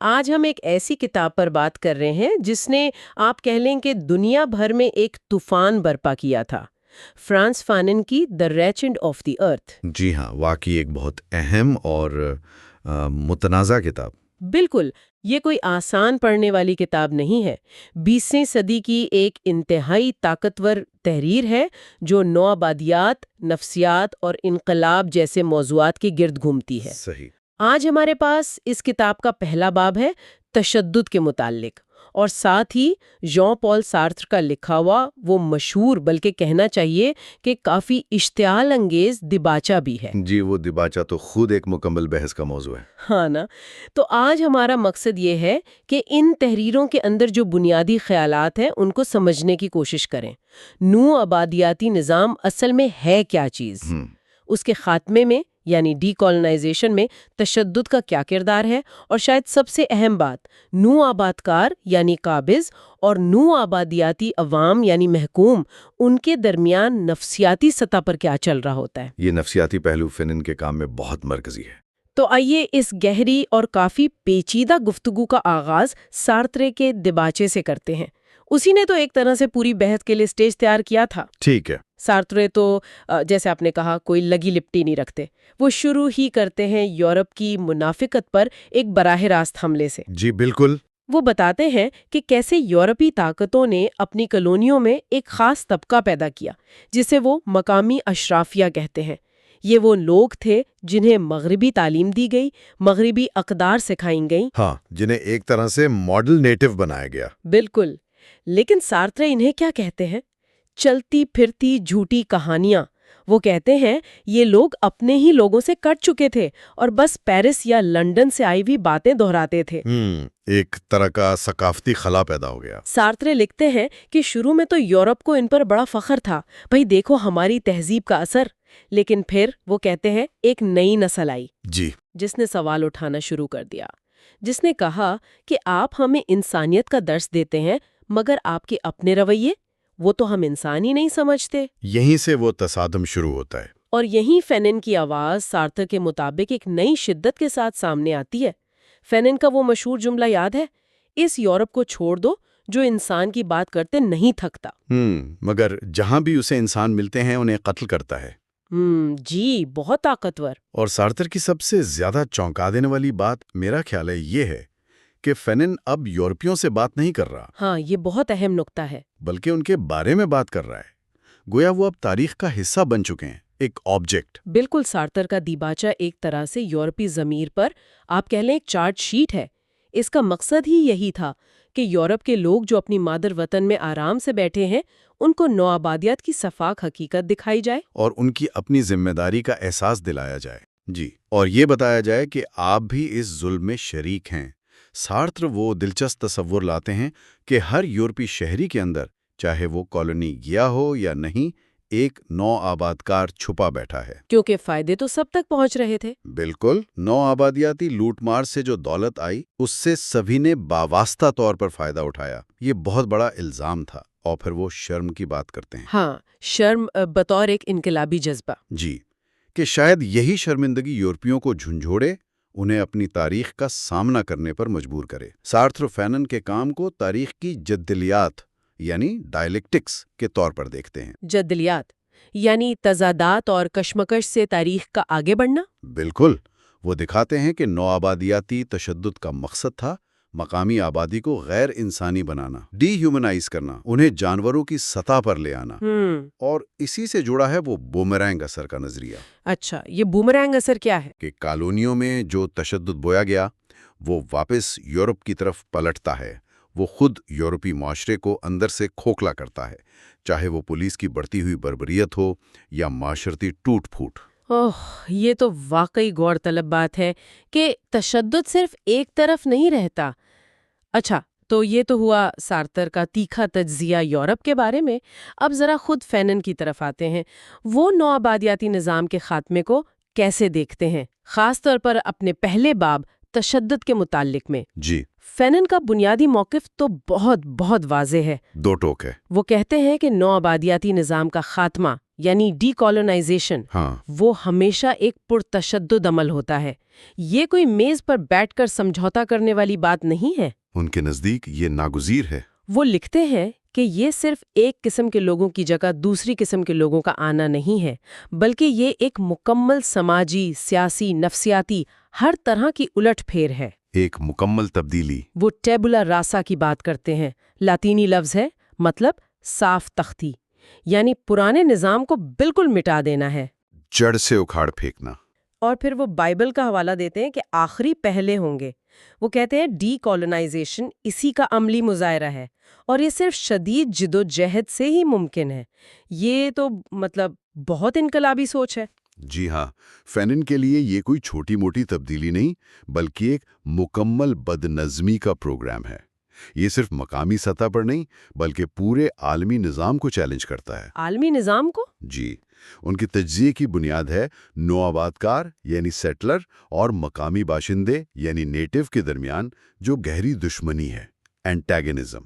آج ہم ایک ایسی کتاب پر بات کر رہے ہیں جس نے آپ کہہ لیں کہ دنیا بھر میں ایک طوفان برپا کیا تھا۔ فرانس فانن کی دا ریچنڈ آف دی ارتھ۔ جی ہاں، واقعی ایک بہت اہم اور متنازع کتاب۔ بالکل، یہ کوئی آسان پڑھنے والی کتاب نہیں ہے۔ 20ویں صدی کی ایک انتہائی طاقتور تحریر ہے جو نوآبادیات، نفسیات اور انقلاب جیسے موضوعات کے گرد گھومتی ہے۔ صحیح۔ آج ہمارے پاس اس کتاب کا پہلا باب ہے تشدد کے متعلق، اور ساتھ ہی ژان پال سارتر کا لکھا ہوا وہ مشہور بلکہ کہنا چاہیے کہ کافی اشتعال انگیز دباچہ بھی ہے۔ جی، وہ دباچہ تو خود ایک مکمل بحث کا موضوع ہے۔ ہاں نا، تو آج ہمارا مقصد یہ ہے کہ ان تحریروں کے اندر جو بنیادی خیالات ہیں ان کو سمجھنے کی کوشش کریں۔ نو آبادیاتی نظام اصل میں ہے کیا چیز؟ اس کے خاتمے میں یعنی ڈی کالونائزیشن میں تشدد کا کیا کردار ہے، اور شاید سب سے اہم بات، نو آبادکار یعنی قابض اور نو آبادیاتی عوام یعنی محکوم، ان کے درمیان نفسیاتی سطح پر کیا چل رہا ہوتا ہے۔ یہ نفسیاتی پہلو فنن کے کام میں بہت مرکزی ہے۔ تو آئیے اس گہری اور کافی پیچیدہ گفتگو کا آغاز سارترے کے دباچے سے کرتے ہیں۔ اسی نے تو ایک طرح سے پوری بحث کے لیے سٹیج تیار کیا تھا۔ ٹھیک ہے۔ سارترے تو جیسے آپ نے کہا کوئی لگی لپٹی نہیں رکھتے، وہ شروع ہی کرتے ہیں یورپ کی منافقت پر ایک براہ راست حملے سے۔ جی بالکل۔ وہ بتاتے ہیں کہ کیسے یورپی طاقتوں نے اپنی کالونیوں میں ایک خاص طبقہ پیدا کیا جسے وہ مقامی اشرافیہ کہتے ہیں۔ یہ وہ لوگ تھے جنہیں مغربی تعلیم دی گئی، مغربی اقدار سکھائیں گئیں۔ ہاں، جنہیں ایک طرح سے ماڈل نیٹو بنایا گیا۔ بالکل، لیکن سارترے انہیں کیا کہتے ہیں؟ چلتی پھرتی جھوٹی کہانیاں۔ وہ کہتے ہیں یہ لوگ اپنے ہی لوگوں سے کٹ چکے تھے اور بس پیرس یا لندن سے آئی ہوئی باتیں دہراتے تھے۔ ایک طرح کا ثقافتی خلا پیدا ہو گیا۔ سارترے لکھتے ہیں کہ شروع میں تو یورپ کو ان پر بڑا فخر تھا، بھئی دیکھو ہماری تہذیب کا اثر، لیکن پھر وہ کہتے ہیں ایک نئی نسل آئی جی، جس نے سوال اٹھانا شروع کر دیا، جس نے کہا کہ آپ ہمیں انسانیت کا درس دیتے ہیں مگر آپ کے اپنے رویے وہ تو ہم انسان ہی نہیں سمجھتے۔ یہیں سے وہ تصادم شروع ہوتا ہے۔ اور یہیں فینن کی آواز سارتر کے مطابق ایک نئی شدت کے ساتھ سامنے آتی ہے۔ فینن کا وہ مشہور جملہ یاد ہے، اس یورپ کو چھوڑ دو جو انسان کی بات کرتے نہیں تھکتا۔ مگر جہاں بھی اسے انسان ملتے ہیں انہیں قتل کرتا ہے۔ جی، بہت طاقتور۔ اور سارتر کی سب سے زیادہ چونکا دینے والی بات میرا خیال ہے یہ ہے کہ فینن اب یورپیوں سے بات نہیں کر رہا، ہاں، یہ بہت اہم نکتہ ہے، بلکہ ان کے بارے میں بات کر رہا ہے، گویا وہ اب تاریخ کا حصہ بن چکے ہیں، ایک آبجیکٹ۔ بالکل، سارتر کا دیباچہ ایک طرح سے یورپی ضمیر پر آپ کہہ لیں ایک چارٹ شیٹ ہے۔ اس کا مقصد ہی یہی تھا کہ یورپ کے لوگ جو اپنی مادر وطن میں آرام سے بیٹھے ہیں ان کو نوآبادیات کی صفاق حقیقت دکھائی جائے اور ان کی اپنی ذمہ داری کا احساس دلایا جائے۔ جی، اور یہ بتایا جائے کہ آپ بھی اس ظلم میں شریک ہیں۔ سارتر وہ دلچسپ تصور لاتے ہیں کہ ہر یورپی شہری کے اندر، چاہے وہ کالونی گیا ہو یا نہیں، ایک نو آبادکار چھپا بیٹھا ہے۔ کیونکہ فائدے تو سب تک پہنچ رہے تھے۔ بالکل، نو آبادیاتی لوٹ مار سے جو دولت آئی اس سے سبھی نے باواسطہ طور پر فائدہ اٹھایا۔ یہ بہت بڑا الزام تھا۔ اور پھر وہ شرم کی بات کرتے ہیں۔ ہاں، شرم بطور ایک انقلابی جذبہ۔ جی، کہ شاید یہی شرمندگی یورپیوں کو جھنجھوڑے، انہیں اپنی تاریخ کا سامنا کرنے پر مجبور کرے۔ سارتر فینن کے کام کو تاریخ کی جدلیات یعنی ڈائلیکٹکس کے طور پر دیکھتے ہیں۔ جدلیات یعنی تضادات اور کشمکش سے تاریخ کا آگے بڑھنا؟ بالکل، وہ دکھاتے ہیں کہ نوآبادیاتی تشدد کا مقصد تھا مقامی آبادی کو غیر انسانی بنانا، ڈی ہیومنائز کرنا، انہیں جانوروں کی سطح پر لے آنا۔ اور اسی سے جڑا ہے وہ بومرینگ اثر کا نظریہ۔ اچھا، یہ بومرینگ اثر کیا ہے؟ کہ کالونیوں میں جو تشدد بویا گیا وہ واپس یورپ کی طرف پلٹتا ہے، وہ خود یورپی معاشرے کو اندر سے کھوکھلا کرتا ہے، چاہے وہ پولیس کی بڑھتی ہوئی بربریت ہو یا معاشرتی ٹوٹ پھوٹ۔ یہ تو واقعی غور طلب بات ہے کہ تشدد صرف ایک طرف نہیں رہتا۔ اچھا، تو یہ تو ہوا سارتر کا تیکھا تجزیہ یورپ کے بارے میں۔ اب ذرا خود فینن کی طرف آتے ہیں۔ وہ نوآبادیاتی نظام کے خاتمے کو کیسے دیکھتے ہیں، خاص طور پر اپنے پہلے باب تشدد کے متعلق میں؟ جی، فینن کا بنیادی موقف تو بہت واضح ہے، دو ٹوک ہے۔ وہ کہتے ہیں کہ نوآبادیاتی نظام کا خاتمہ یعنی ڈی کالونائزیشن، وہ ہمیشہ ایک پرتشدد عمل ہوتا ہے. یہ کوئی میز پر بیٹھ کر سمجھوتا کرنے والی بات نہیں ہے. ان کے نزدیک یہ ناگزیر ہے. وہ لکھتے ہیں کہ یہ صرف ایک قسم کے لوگوں کی جگہ دوسری قسم کے لوگوں کا آنا نہیں ہے، بلکہ یہ ایک مکمل سماجی، سیاسی، نفسیاتی ہر طرح کی الٹ پھیر ہے. ایک مکمل تبدیلی. وہ ٹیبولا راسا کی بات کرتے ہیں. لاطینی لفظ ہے، مطلب صاف تختی، یعنی پرانے نظام کو بالکل مٹا دینا ہے، جڑ سے اکھاڑ پھینکنا. اور پھر وہ بائبل کا حوالہ دیتے ہیں کہ آخری پہلے ہوں گے. وہ کہتے ہیں ڈی کالونائزیشن اسی کا عملی مظاہرہ ہے، اور یہ صرف شدید جد و جہد سے ہی ممکن ہے. یہ تو بہت انقلابی سوچ ہے. جی ہاں، فینن کے لیے یہ کوئی چھوٹی موٹی تبدیلی نہیں، بلکہ ایک مکمل بد نظمی کا پروگرام ہے. یہ صرف مقامی سطح پر نہیں، بلکہ پورے عالمی نظام کو چیلنج کرتا ہے. عالمی نظام کو؟ جی، ان کی تجزیے کی بنیاد ہے نوآبادکار یعنی سیٹلر اور مقامی باشندے یعنی نیٹو کے درمیان جو گہری دشمنی ہے، اینٹیگنزم.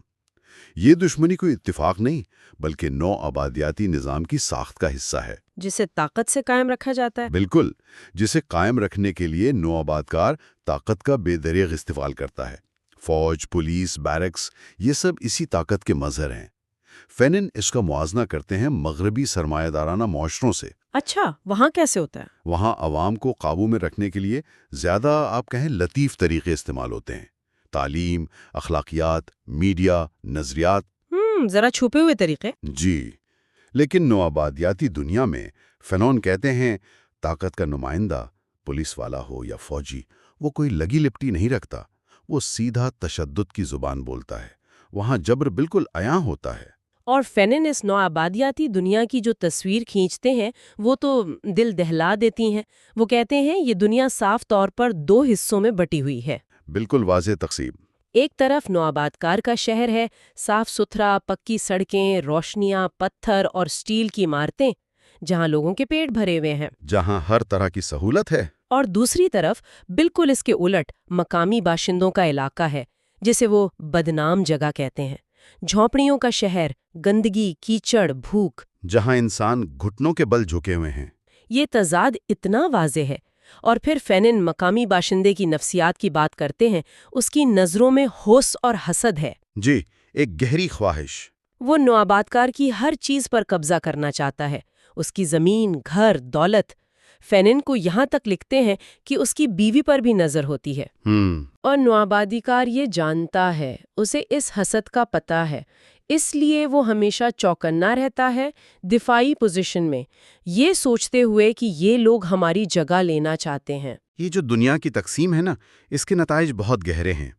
یہ دشمنی کوئی اتفاق نہیں، بلکہ نو آبادیاتی نظام کی ساخت کا حصہ ہے، جسے طاقت سے قائم رکھا جاتا ہے. بالکل، جسے قائم رکھنے کے لیے نو آبادکار طاقت کا بے دریغ استعمال کرتا ہے. فوج، پولیس، بیرکس، یہ سب اسی طاقت کے مظہر ہیں. فینن اس کا موازنہ کرتے ہیں مغربی سرمایہ دارانہ معاشروں سے. اچھا، وہاں کیسے ہوتا ہے؟ وہاں عوام کو قابو میں رکھنے کے لیے زیادہ آپ کہیں لطیف طریقے استعمال ہوتے ہیں. تعلیم، اخلاقیات، میڈیا، نظریات. ذرا چھپے ہوئے طریقے. جی، لیکن نوآبادیاتی دنیا میں فینون کہتے ہیں طاقت کا نمائندہ، پولیس والا ہو یا فوجی، وہ کوئی لگی لپٹی نہیں رکھتا. وہ سیدھا تشدد کی زبان بولتا ہے. وہاں جبر بالکل عیاں ہوتا ہے. اور فینن اس نوآبادیاتی دنیا کی جو تصویر کھینچتے ہیں وہ تو دل دہلا دیتی ہیں. وہ کہتے ہیں یہ دنیا صاف طور پر دو حصوں میں بٹی ہوئی ہے. بالکل واضح تقسیم. ایک طرف نوآبادکار کا شہر ہے، صاف ستھرا، پکی سڑکیں، روشنیاں، پتھر اور سٹیل کی عمارتیں، جہاں لوگوں کے پیٹ بھرے ہوئے ہیں، جہاں ہر طرح کی سہولت ہے. اور دوسری طرف بالکل اس کے الٹ مقامی باشندوں کا علاقہ ہے، جسے وہ بدنام جگہ کہتے ہیں. جھونپڑیوں کا شہر، گندگی، کیچڑ، بھوک، جہاں انسان گھٹنوں کے بل جھکے ہوئے ہیں. یہ تضاد اتنا واضح ہے. اور پھر فینن مقامی باشندے کی نفسیات کی بات کرتے ہیں. اس کی نظروں میں ہوس اور حسد ہے. جی، ایک گہری خواہش. وہ نوآبادکار کی ہر چیز پر قبضہ کرنا چاہتا ہے، اس کی زمین، گھر، دولت. فینن کو یہاں تک لکھتے ہیں کہ اس کی بیوی پر بھی نظر ہوتی ہے. اور نوآبادیکار یہ جانتا ہے، اسے اس حسد کا پتہ ہے، اس لیے وہ ہمیشہ چوکنا رہتا ہے، دفاعی پوزیشن میں، یہ سوچتے ہوئے کہ یہ لوگ ہماری جگہ لینا چاہتے ہیں. یہ جو دنیا کی تقسیم ہے نا، اس کے نتائج بہت گہرے ہیں.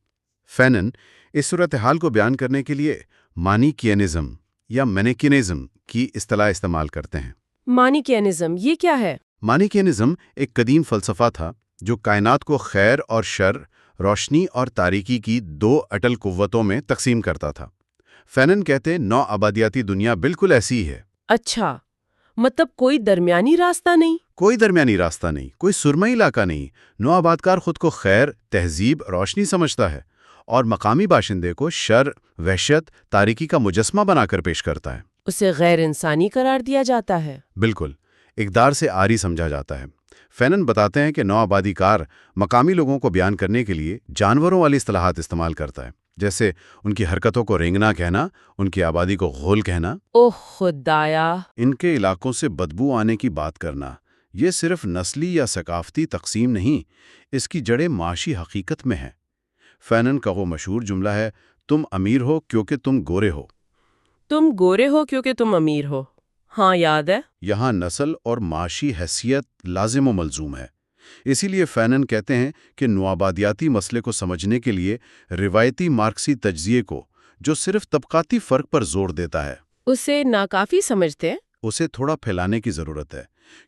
فینن اس صورتحال کو بیان کرنے کے لیے مانیکینزم یا مینیکینزم کی اصطلاح استعمال کرتے ہیں. مانیکینزم یہ کیا ہے؟ مانیکینزم ایک قدیم فلسفہ تھا جو کائنات کو خیر اور شر، روشنی اور تاریکی کی دو اٹل قوتوں میں تقسیم کرتا تھا. فینن کہتے نو آبادیاتی دنیا بالکل ایسی ہی ہے. اچھا، مطلب کوئی درمیانی راستہ نہیں؟ کوئی درمیانی راستہ نہیں، کوئی سرمئی علاقہ نہیں. نو آبادکار خود کو خیر، تہذیب، روشنی سمجھتا ہے اور مقامی باشندے کو شر، وحشت، تاریکی کا مجسمہ بنا کر پیش کرتا ہے. اسے غیر انسانی قرار دیا جاتا ہے. بالکل، اقدار سے عاری سمجھا جاتا ہے. فینن بتاتے ہیں کہ نو آبادی کار مقامی لوگوں کو بیان کرنے کے لیے جانوروں والی اصطلاحات استعمال کرتا ہے، جیسے ان کی حرکتوں کو رینگنا کہنا، ان کی آبادی کو غول کہنا، اوہ خدایا، ان کے علاقوں سے بدبو آنے کی بات کرنا. یہ صرف نسلی یا ثقافتی تقسیم نہیں، اس کی جڑیں معاشی حقیقت میں ہیں. فینن کا وہ مشہور جملہ ہے، تم امیر ہو کیونکہ تم گورے ہو. تم گورے ہو کیونکہ تم امیر ہو. ہاں یاد ہے. یہاں نسل اور معاشی حیثیت لازم و ملزوم ہے. اسی لیے فینن کہتے ہیں کہ نوآبادیاتی مسئلے کو سمجھنے کے لیے روایتی مارکسی تجزیے کو، جو صرف طبقاتی فرق پر زور دیتا ہے، اسے ناکافی سمجھتے ہیں. اسے تھوڑا پھیلانے کی ضرورت ہے،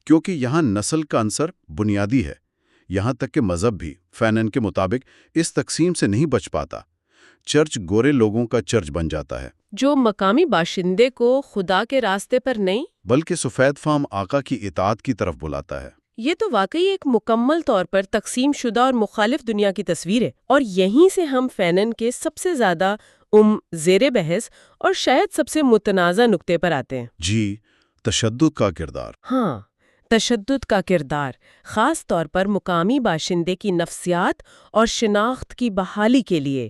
کیونکہ یہاں نسل کا عنصر بنیادی ہے. یہاں تک کہ مذہب بھی فینن کے مطابق اس تقسیم سے نہیں بچ پاتا. چرچ گورے لوگوں کا چرچ بن جاتا ہے، جو مقامی باشندے کو خدا کے راستے پر نہیں بلکہ سفید فام آقا کی اطاعت کی طرف بلاتا ہے. یہ تو واقعی ایک مکمل طور پر تقسیم شدہ اور مخالف دنیا کی تصویر ہے. اور یہیں سے ہم فینن کے سب سے زیادہ زیر بحث اور شاید سب سے متنازع نقطے پر آتے ہیں. جی، تشدد کا کردار۔ ہاں، تشدد کا کردار، خاص طور پر مقامی باشندے کی نفسیات اور شناخت کی بحالی کے لیے۔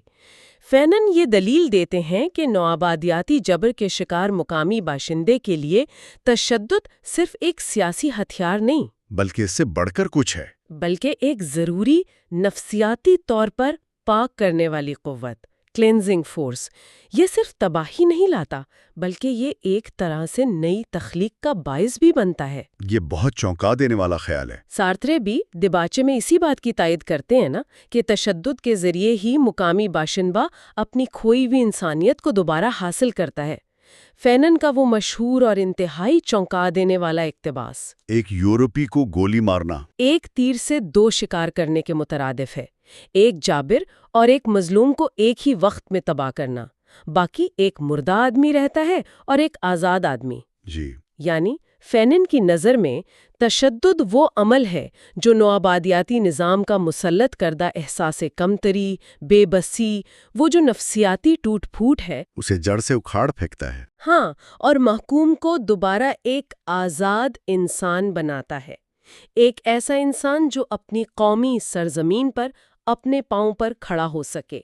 فینن یہ دلیل دیتے ہیں کہ نوآبادیاتی جبر کے شکار مقامی باشندے کے لیے تشدد صرف ایک سیاسی ہتھیار نہیں، بلکہ اس سے بڑھ کر کچھ ہے۔ بلکہ ایک ضروری نفسیاتی طور پر پاک کرنے والی قوت، کلینزنگ فورس۔ یہ صرف تباہی نہیں لاتا، بلکہ یہ ایک طرح سے نئی تخلیق کا باعث بھی بنتا ہے۔ یہ بہت چونکا دینے والا خیال ہے۔ سارترے بھی دباچے میں اسی بات کی تائید کرتے ہیں نا کہ تشدد کے ذریعے ہی مقامی باشندہ اپنی کھوئی ہوئی انسانیت کو دوبارہ حاصل کرتا ہے۔ فینن کا وہ مشہور اور انتہائی چونکا دینے والا اقتباس، ایک یورپی کو گولی مارنا ایک تیر سے دو شکار کرنے کے مترادف ہے، ایک جابر اور ایک مظلوم کو ایک ہی وقت میں تباہ کرنا، باقی ایک مردہ آدمی رہتا ہے اور ایک آزاد آدمی۔ جی، یعنی فینن کی نظر میں تشدد وہ عمل ہے جو نوآبادیاتی نظام کا مسلط کردہ احساس کمتری، بے بسی، وہ جو نفسیاتی ٹوٹ پھوٹ ہے، اسے جڑ سے اکھاڑ پھینکتا ہے۔ ہاں، اور محکوم کو دوبارہ ایک آزاد انسان بناتا ہے، ایک ایسا انسان جو اپنی قومی سرزمین پر اپنے پاؤں پر کھڑا ہو سکے۔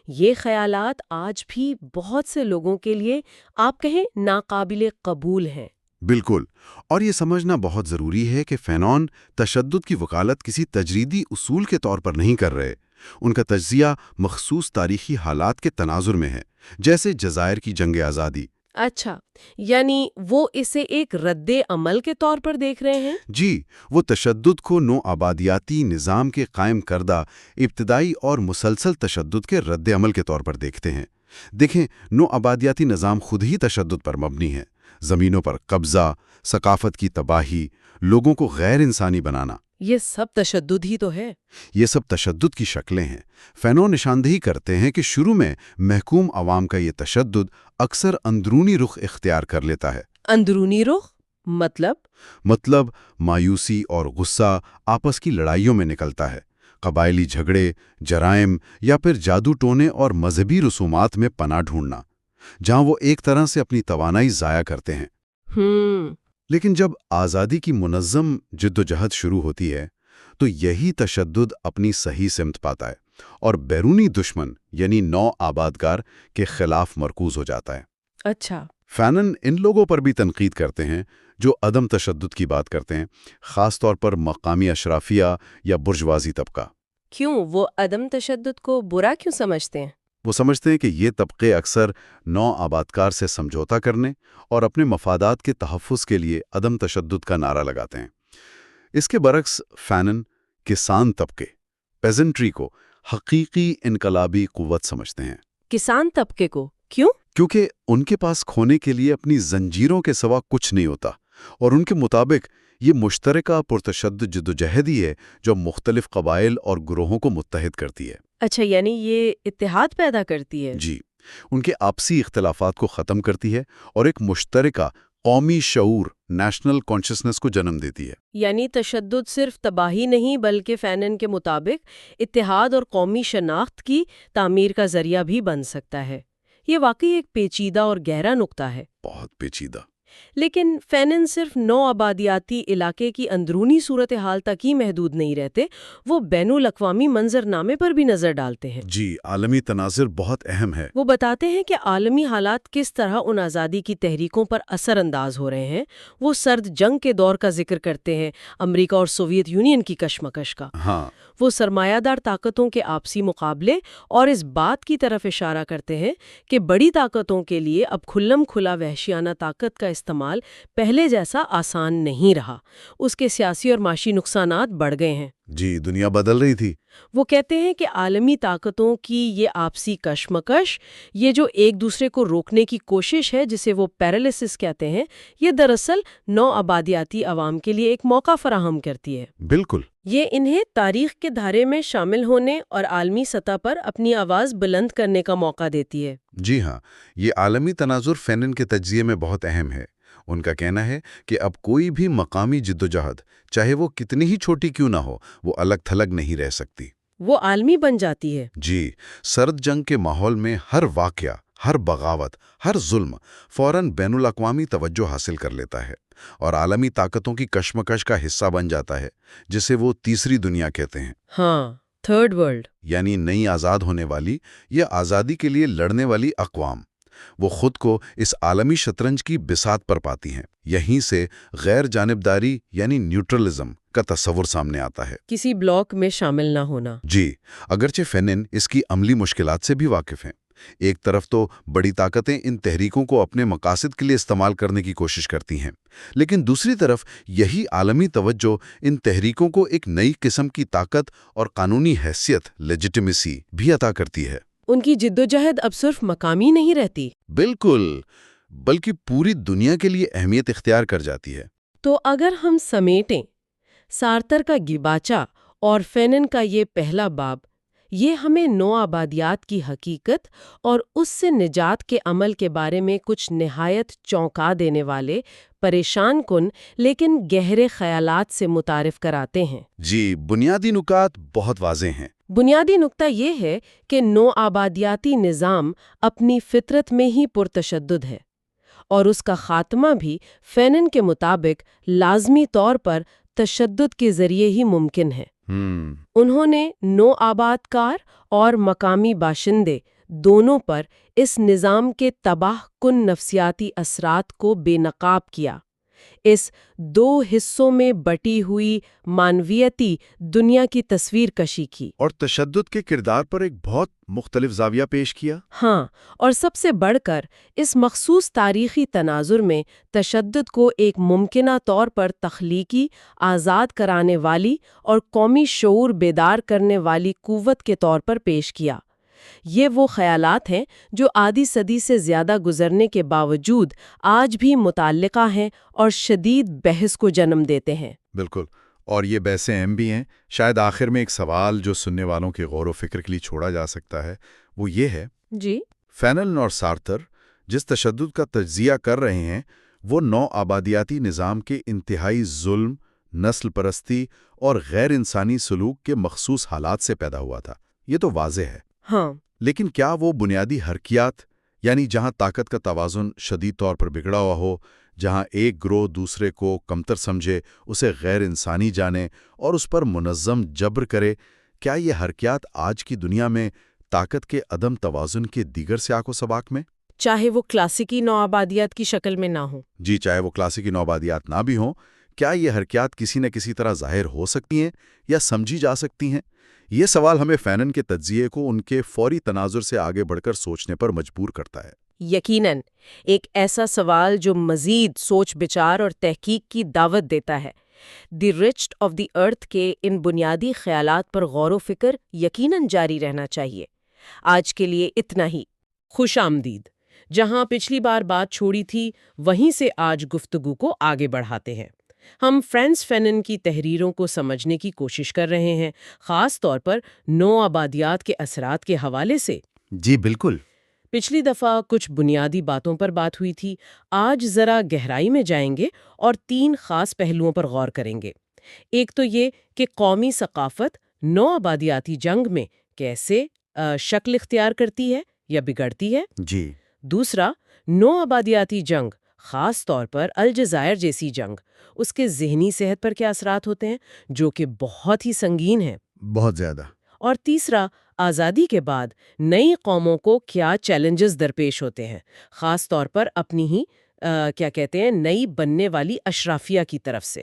یہ خیالات آج بھی بہت سے لوگوں کے لیے آپ کہیں ناقابل قبول ہیں۔ بالکل، اور یہ سمجھنا بہت ضروری ہے کہ فینون تشدد کی وکالت کسی تجریدی اصول کے طور پر نہیں کر رہے۔ ان کا تجزیہ مخصوص تاریخی حالات کے تناظر میں ہے، جیسے جزائر کی جنگ آزادی۔ اچھا، یعنی وہ اسے ایک رد عمل کے طور پر دیکھ رہے ہیں؟ جی، وہ تشدد کو نوآبادیاتی نظام کے قائم کردہ ابتدائی اور مسلسل تشدد کے رد عمل کے طور پر دیکھتے ہیں۔ دیکھیں، نوآبادیاتی نظام خود ہی تشدد پر مبنی ہے۔ زمینوں پر قبضہ، ثقافت کی تباہی، لوگوں کو غیر انسانی بنانا، یہ سب تشدد ہی تو ہے۔ یہ سب تشدد کی شکلیں ہیں۔ فینون نشاندہی کرتے ہیں کہ شروع میں محکوم عوام کا یہ تشدد اکثر اندرونی رخ اختیار کر لیتا ہے۔ اندرونی رخ مطلب مایوسی اور غصہ آپس کی لڑائیوں میں نکلتا ہے، قبائلی جھگڑے، جرائم یا پھر جادو ٹونے اور مذہبی رسومات میں پناہ ڈھونڈنا، جہاں وہ ایک طرح سے اپنی توانائی ضائع کرتے ہیں۔ لیکن جب آزادی کی منظم جدوجہد شروع ہوتی ہے تو یہی تشدد اپنی صحیح سمت پاتا ہے اور بیرونی دشمن یعنی نو آبادکار کے خلاف مرکوز ہو جاتا ہے۔ اچھا، فینن ان لوگوں پر بھی تنقید کرتے ہیں جو عدم تشدد کی بات کرتے ہیں، خاص طور پر مقامی اشرافیہ یا برجوازی طبقہ۔ کیوں وہ عدم تشدد کو برا کیوں سمجھتے ہیں؟ وہ سمجھتے ہیں کہ یہ طبقے اکثر نو آبادکار سے سمجھوتا کرنے اور اپنے مفادات کے تحفظ کے لیے عدم تشدد کا نعرہ لگاتے ہیں۔ اس کے برعکس فینن کسان طبقے، پیزنٹری کو حقیقی انقلابی قوت سمجھتے ہیں۔ کسان طبقے کو کیوں؟ کیونکہ ان کے پاس کھونے کے لیے اپنی زنجیروں کے سوا کچھ نہیں ہوتا، اور ان کے مطابق یہ مشترکہ پرتشدد جدوجہد ہی ہے جو مختلف قبائل اور گروہوں کو متحد کرتی ہے۔ اچھا، یعنی یہ اتحاد پیدا کرتی ہے؟ جی، ان کے آپسی اختلافات کو ختم کرتی ہے اور ایک مشترکہ قومی شعور، نیشنل کانشسنس کو جنم دیتی ہے۔ یعنی تشدد صرف تباہی نہیں بلکہ فینن کے مطابق اتحاد اور قومی شناخت کی تعمیر کا ذریعہ بھی بن سکتا ہے۔ یہ واقعی ایک پیچیدہ اور گہرا نقطہ ہے۔ بہت پیچیدہ۔ لیکن فینن صرف نو آبادیاتی علاقے کی اندرونی صورتحال تک ہی محدود نہیں رہتے، وہ بین الاقوامی منظرنامے پر بھی نظر ڈالتے ہیں۔ جی، عالمی تناظر بہت اہم ہے۔ وہ بتاتے ہیں کہ عالمی حالات کس طرح ان آزادی کی تحریکوں پر اثر انداز ہو رہے ہیں۔ وہ سرد جنگ کے دور کا ذکر کرتے ہیں، امریکہ اور سوویت یونین کی کشمکش کا۔ ہاں، وہ سرمایہ دار طاقتوں کے آپسی مقابلے اور اس بات کی طرف اشارہ کرتے ہیں کہ بڑی طاقتوں کے لیے اب کھلم کھلا وحشیانہ طاقت کا استعمال پہلے جیسا آسان نہیں رہا۔ اس کے سیاسی اور معاشی نقصانات بڑھ گئے ہیں۔ جی، دنیا بدل رہی تھی۔ وہ کہتے ہیں کہ عالمی طاقتوں کی یہ آپسی کشمکش، یہ جو ایک دوسرے کو روکنے کی کوشش ہے جسے وہ پیرالیسس کہتے ہیں، یہ دراصل نو آبادیاتی عوام کے لیے ایک موقع فراہم کرتی ہے۔ بالکل۔ یہ انہیں تاریخ کے دھارے میں شامل ہونے اور عالمی سطح پر اپنی آواز بلند کرنے کا موقع دیتی ہے۔ جی ہاں، یہ عالمی تناظر فینن کے تجزیے میں بہت اہم ہے۔ ان کا کہنا ہے کہ اب کوئی بھی مقامی جدوجہد، چاہے وہ کتنی ہی چھوٹی کیوں نہ ہو، وہ الگ تھلگ نہیں رہ سکتی۔ وہ عالمی بن جاتی ہے۔ جی، سرد جنگ کے ماحول میں ہر واقعہ، ہر بغاوت، ہر ظلم فوراً بین الاقوامی توجہ حاصل کر لیتا ہے اور عالمی طاقتوں کی کشمکش کا حصہ بن جاتا ہے، جسے وہ تیسری دنیا کہتے ہیں۔ ہاں، تھرڈ ورلڈ۔ یعنی نئی آزاد ہونے والی یا آزادی کے لیے لڑنے والی اقوام، وہ خود کو اس عالمی شطرنج کی بساط پر پاتی ہیں۔ یہیں سے غیر جانبداری یعنی نیوٹرلزم کا تصور سامنے آتا ہے۔ کسی بلاک میں شامل نہ ہونا۔ جی، اگرچہ فینن اس کی عملی مشکلات سے بھی واقف ہیں۔ ایک طرف تو بڑی طاقتیں ان تحریکوں کو اپنے مقاصد کے لیے استعمال کرنے کی کوشش کرتی ہیں، لیکن دوسری طرف یہی عالمی توجہ ان تحریکوں کو ایک نئی قسم کی طاقت اور قانونی حیثیت لیجیٹیمیسی بھی عطا کرتی ہے۔ ان کی جدوجہد اب صرف مقامی نہیں رہتی۔ بالکل، بلکہ پوری دنیا کے لیے اہمیت اختیار کر جاتی ہے۔ تو اگر ہم سمیٹیں، سارتر کا گیباچا اور فینن کا یہ پہلا باب، یہ ہمیں نو آبادیات کی حقیقت اور اس سے نجات کے عمل کے بارے میں کچھ نہایت چونکا دینے والے، پریشان کن لیکن گہرے خیالات سے متعارف کراتے ہیں۔ جی، بنیادی نکات بہت واضح ہیں۔ بنیادی نقطہ یہ ہے کہ نو آبادیاتی نظام اپنی فطرت میں ہی پرتشدد ہے، اور اس کا خاتمہ بھی فینن کے مطابق لازمی طور پر تشدد کے ذریعے ہی ممکن ہے۔ انہوں نے نو آباد کار اور مقامی باشندے دونوں پر اس نظام کے تباہ کن نفسیاتی اثرات کو بے نقاب کیا، اس دو حصوں میں بٹی ہوئی مانویتی دنیا کی تصویر کشی کی، اور تشدد کے کردار پر ایک بہت مختلف زاویہ پیش کیا۔ ہاں، اور سب سے بڑھ کر اس مخصوص تاریخی تناظر میں تشدد کو ایک ممکنہ طور پر تخلیقی، آزاد کرانے والی اور قومی شعور بیدار کرنے والی قوت کے طور پر پیش کیا۔ یہ وہ خیالات ہیں جو آدھی صدی سے زیادہ گزرنے کے باوجود آج بھی متعلقہ ہیں اور شدید بحث کو جنم دیتے ہیں۔ بالکل، اور یہ بحثیں اہم بھی ہیں۔ شاید آخر میں ایک سوال جو سننے والوں کے غور و فکر کے لیے چھوڑا جا سکتا ہے، وہ یہ ہے، جی، فینن اور سارتر جس تشدد کا تجزیہ کر رہے ہیں، وہ نو آبادیاتی نظام کے انتہائی ظلم، نسل پرستی اور غیر انسانی سلوک کے مخصوص حالات سے پیدا ہوا تھا۔ یہ تو واضح ہے۔ ہاں، لیکن کیا وہ بنیادی حرکیات، یعنی جہاں طاقت کا توازن شدید طور پر بگڑا ہوا ہو، جہاں ایک گروہ دوسرے کو کمتر سمجھے، اسے غیر انسانی جانے اور اس پر منظم جبر کرے، کیا یہ حرکیات آج کی دنیا میں طاقت کے عدم توازن کے دیگر سیاق و سباق میں، چاہے وہ کلاسیکی نوآبادیات کی شکل میں نہ ہوں؟ جی، چاہے وہ کلاسیکی نوآبادیات نہ بھی ہوں، کیا یہ حرکیات کسی نہ کسی طرح ظاہر ہو سکتی ہیں یا سمجھی جا سکتی ہیں؟ یہ سوال ہمیں فینن کے تجزیے کو ان کے فوری تناظر سے آگے بڑھ کر سوچنے پر مجبور کرتا ہے۔ یقیناً ایک ایسا سوال جو مزید سوچ بچار اور تحقیق کی دعوت دیتا ہے۔ دی رچڈ آف دی ارتھ کے ان بنیادی خیالات پر غور و فکر یقیناً جاری رہنا چاہیے۔ آج کے لیے اتنا ہی۔ خوش آمدید۔ جہاں پچھلی بار بات چھوڑی تھی، وہیں سے آج گفتگو کو آگے بڑھاتے ہیں۔ ہم فرانس فینن کی تحریروں کو سمجھنے کی کوشش کر رہے ہیں، خاص طور پر نو آبادیات کے اثرات کے حوالے سے۔ جی بالکل۔ پچھلی دفعہ کچھ بنیادی باتوں پر بات ہوئی تھی، آج ذرا گہرائی میں جائیں گے اور 3 خاص پہلوؤں پر غور کریں گے۔ ایک تو یہ کہ قومی ثقافت نو آبادیاتی جنگ میں کیسے شکل اختیار کرتی ہے یا بگڑتی ہے۔ جی۔ دوسرا، نو آبادیاتی جنگ، خاص طور پر الجزائر جیسی جنگ، اس کے ذہنی صحت پر کیا اثرات ہوتے ہیں، جو کہ بہت ہی سنگین ہیں۔ بہت زیادہ۔ اور تیسرا، آزادی کے بعد نئی قوموں کو کیا چیلنجز درپیش ہوتے ہیں، خاص طور پر اپنی ہی کیا کہتے ہیں نئی بننے والی اشرافیہ کی طرف سے۔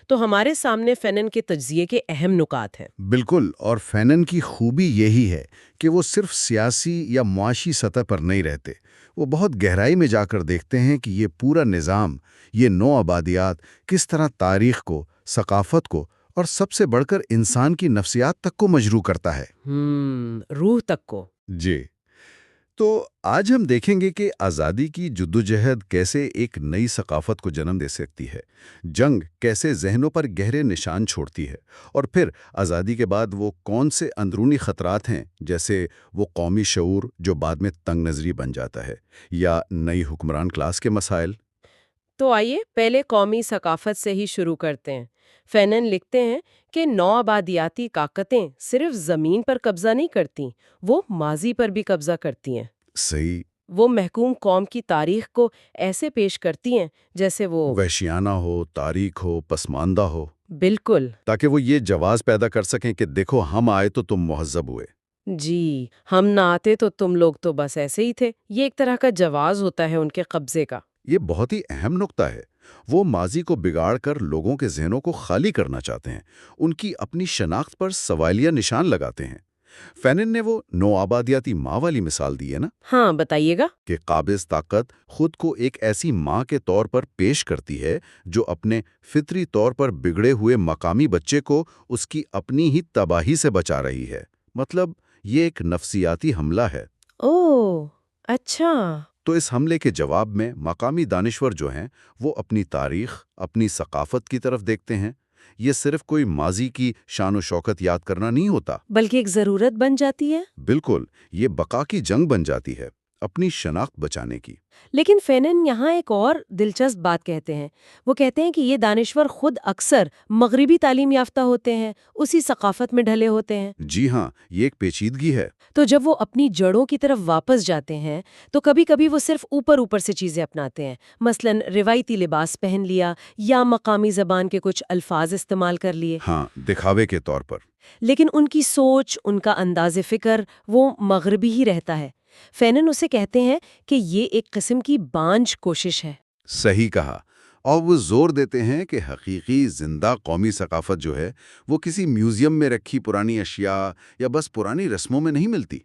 تو ہمارے سامنے فینن کے تجزیے کے اہم نکات ہیں۔ بالکل، اور فینن کی خوبی یہی ہے کہ وہ صرف سیاسی یا معاشی سطح پر نہیں رہتے، وہ بہت گہرائی میں جا کر دیکھتے ہیں کہ یہ پورا نظام، یہ نو آبادیات کس طرح تاریخ کو، ثقافت کو اور سب سے بڑھ کر انسان کی نفسیات تک کو مجروح کرتا ہے۔ روح تک کو۔ جی، تو آج ہم دیکھیں گے کہ آزادی کی جدوجہد کیسے ایک نئی ثقافت کو جنم دے سکتی ہے، جنگ کیسے ذہنوں پر گہرے نشان چھوڑتی ہے، اور پھر آزادی کے بعد وہ کون سے اندرونی خطرات ہیں، جیسے وہ قومی شعور جو بعد میں تنگ نظری بن جاتا ہے، یا نئی حکمران کلاس کے مسائل۔ تو آئیے پہلے قومی ثقافت سے ہی شروع کرتے ہیں۔ فینن لکھتے ہیں کہ نو آبادیاتی طاقتیں صرف زمین پر قبضہ نہیں کرتی، وہ ماضی پر بھی قبضہ کرتی ہیں۔ صحیح، وہ محکوم قوم کی تاریخ کو ایسے پیش کرتی ہیں جیسے وہ وحشیانہ ہو، تاریک ہو، پسماندہ ہو، بالکل تاکہ وہ یہ جواز پیدا کر سکیں کہ دیکھو ہم آئے تو تم مہذب ہوئے۔ جی، ہم نہ آتے تو تم لوگ تو بس ایسے ہی تھے۔ یہ ایک طرح کا جواز ہوتا ہے ان کے قبضے کا۔ یہ بہت ہی اہم نقطہ ہے۔ وہ ماضی کو بگاڑ کر لوگوں کے ذہنوں کو خالی کرنا چاہتے ہیں، ان کی اپنی شناخت پر سوالیہ نشان لگاتے ہیں۔ فینن نے وہ نوآبادیاتی ماں والی مثال دی ہے نا، ہاں بتائیے گا۔ کہ قابض طاقت خود کو ایک ایسی ماں کے طور پر پیش کرتی ہے جو اپنے فطری طور پر بگڑے ہوئے مقامی بچے کو اس کی اپنی ہی تباہی سے بچا رہی ہے۔ مطلب یہ ایک نفسیاتی حملہ ہے۔ اوہ اچھا۔ تو اس حملے کے جواب میں مقامی دانشور جو ہیں وہ اپنی تاریخ، اپنی ثقافت کی طرف دیکھتے ہیں۔ یہ صرف کوئی ماضی کی شان و شوکت یاد کرنا نہیں ہوتا، بلکہ ایک ضرورت بن جاتی ہے۔ بالکل، یہ بقا کی جنگ بن جاتی ہے، اپنی شناخت بچانے کی۔ لیکن فینن یہاں ایک اور دلچسپ بات کہتے ہیں۔ وہ کہتے ہیں کہ یہ دانشور خود اکثر مغربی تعلیم یافتہ ہوتے ہیں، اسی ثقافت میں ڈھلے ہوتے ہیں۔ جی ہاں، یہ ایک پیچیدگی ہے۔ تو جب وہ اپنی جڑوں کی طرف واپس جاتے ہیں تو کبھی کبھی وہ صرف اوپر سے چیزیں اپناتے ہیں، مثلاً روایتی لباس پہن لیا یا مقامی زبان کے کچھ الفاظ استعمال کر لیے۔ ہاں، دکھاوے کے طور پر۔ لیکن ان کی سوچ، ان کا انداز فکر وہ مغربی ہی رہتا ہے۔ فینن اسے کہتے ہیں کہ یہ ایک قسم کی بانجھ کوشش ہے۔ صحیح کہا۔ اور وہ زور دیتے ہیں کہ حقیقی زندہ قومی ثقافت جو ہے وہ کسی میوزیم میں رکھی پرانی اشیاء یا بس پرانی رسموں میں نہیں ملتی۔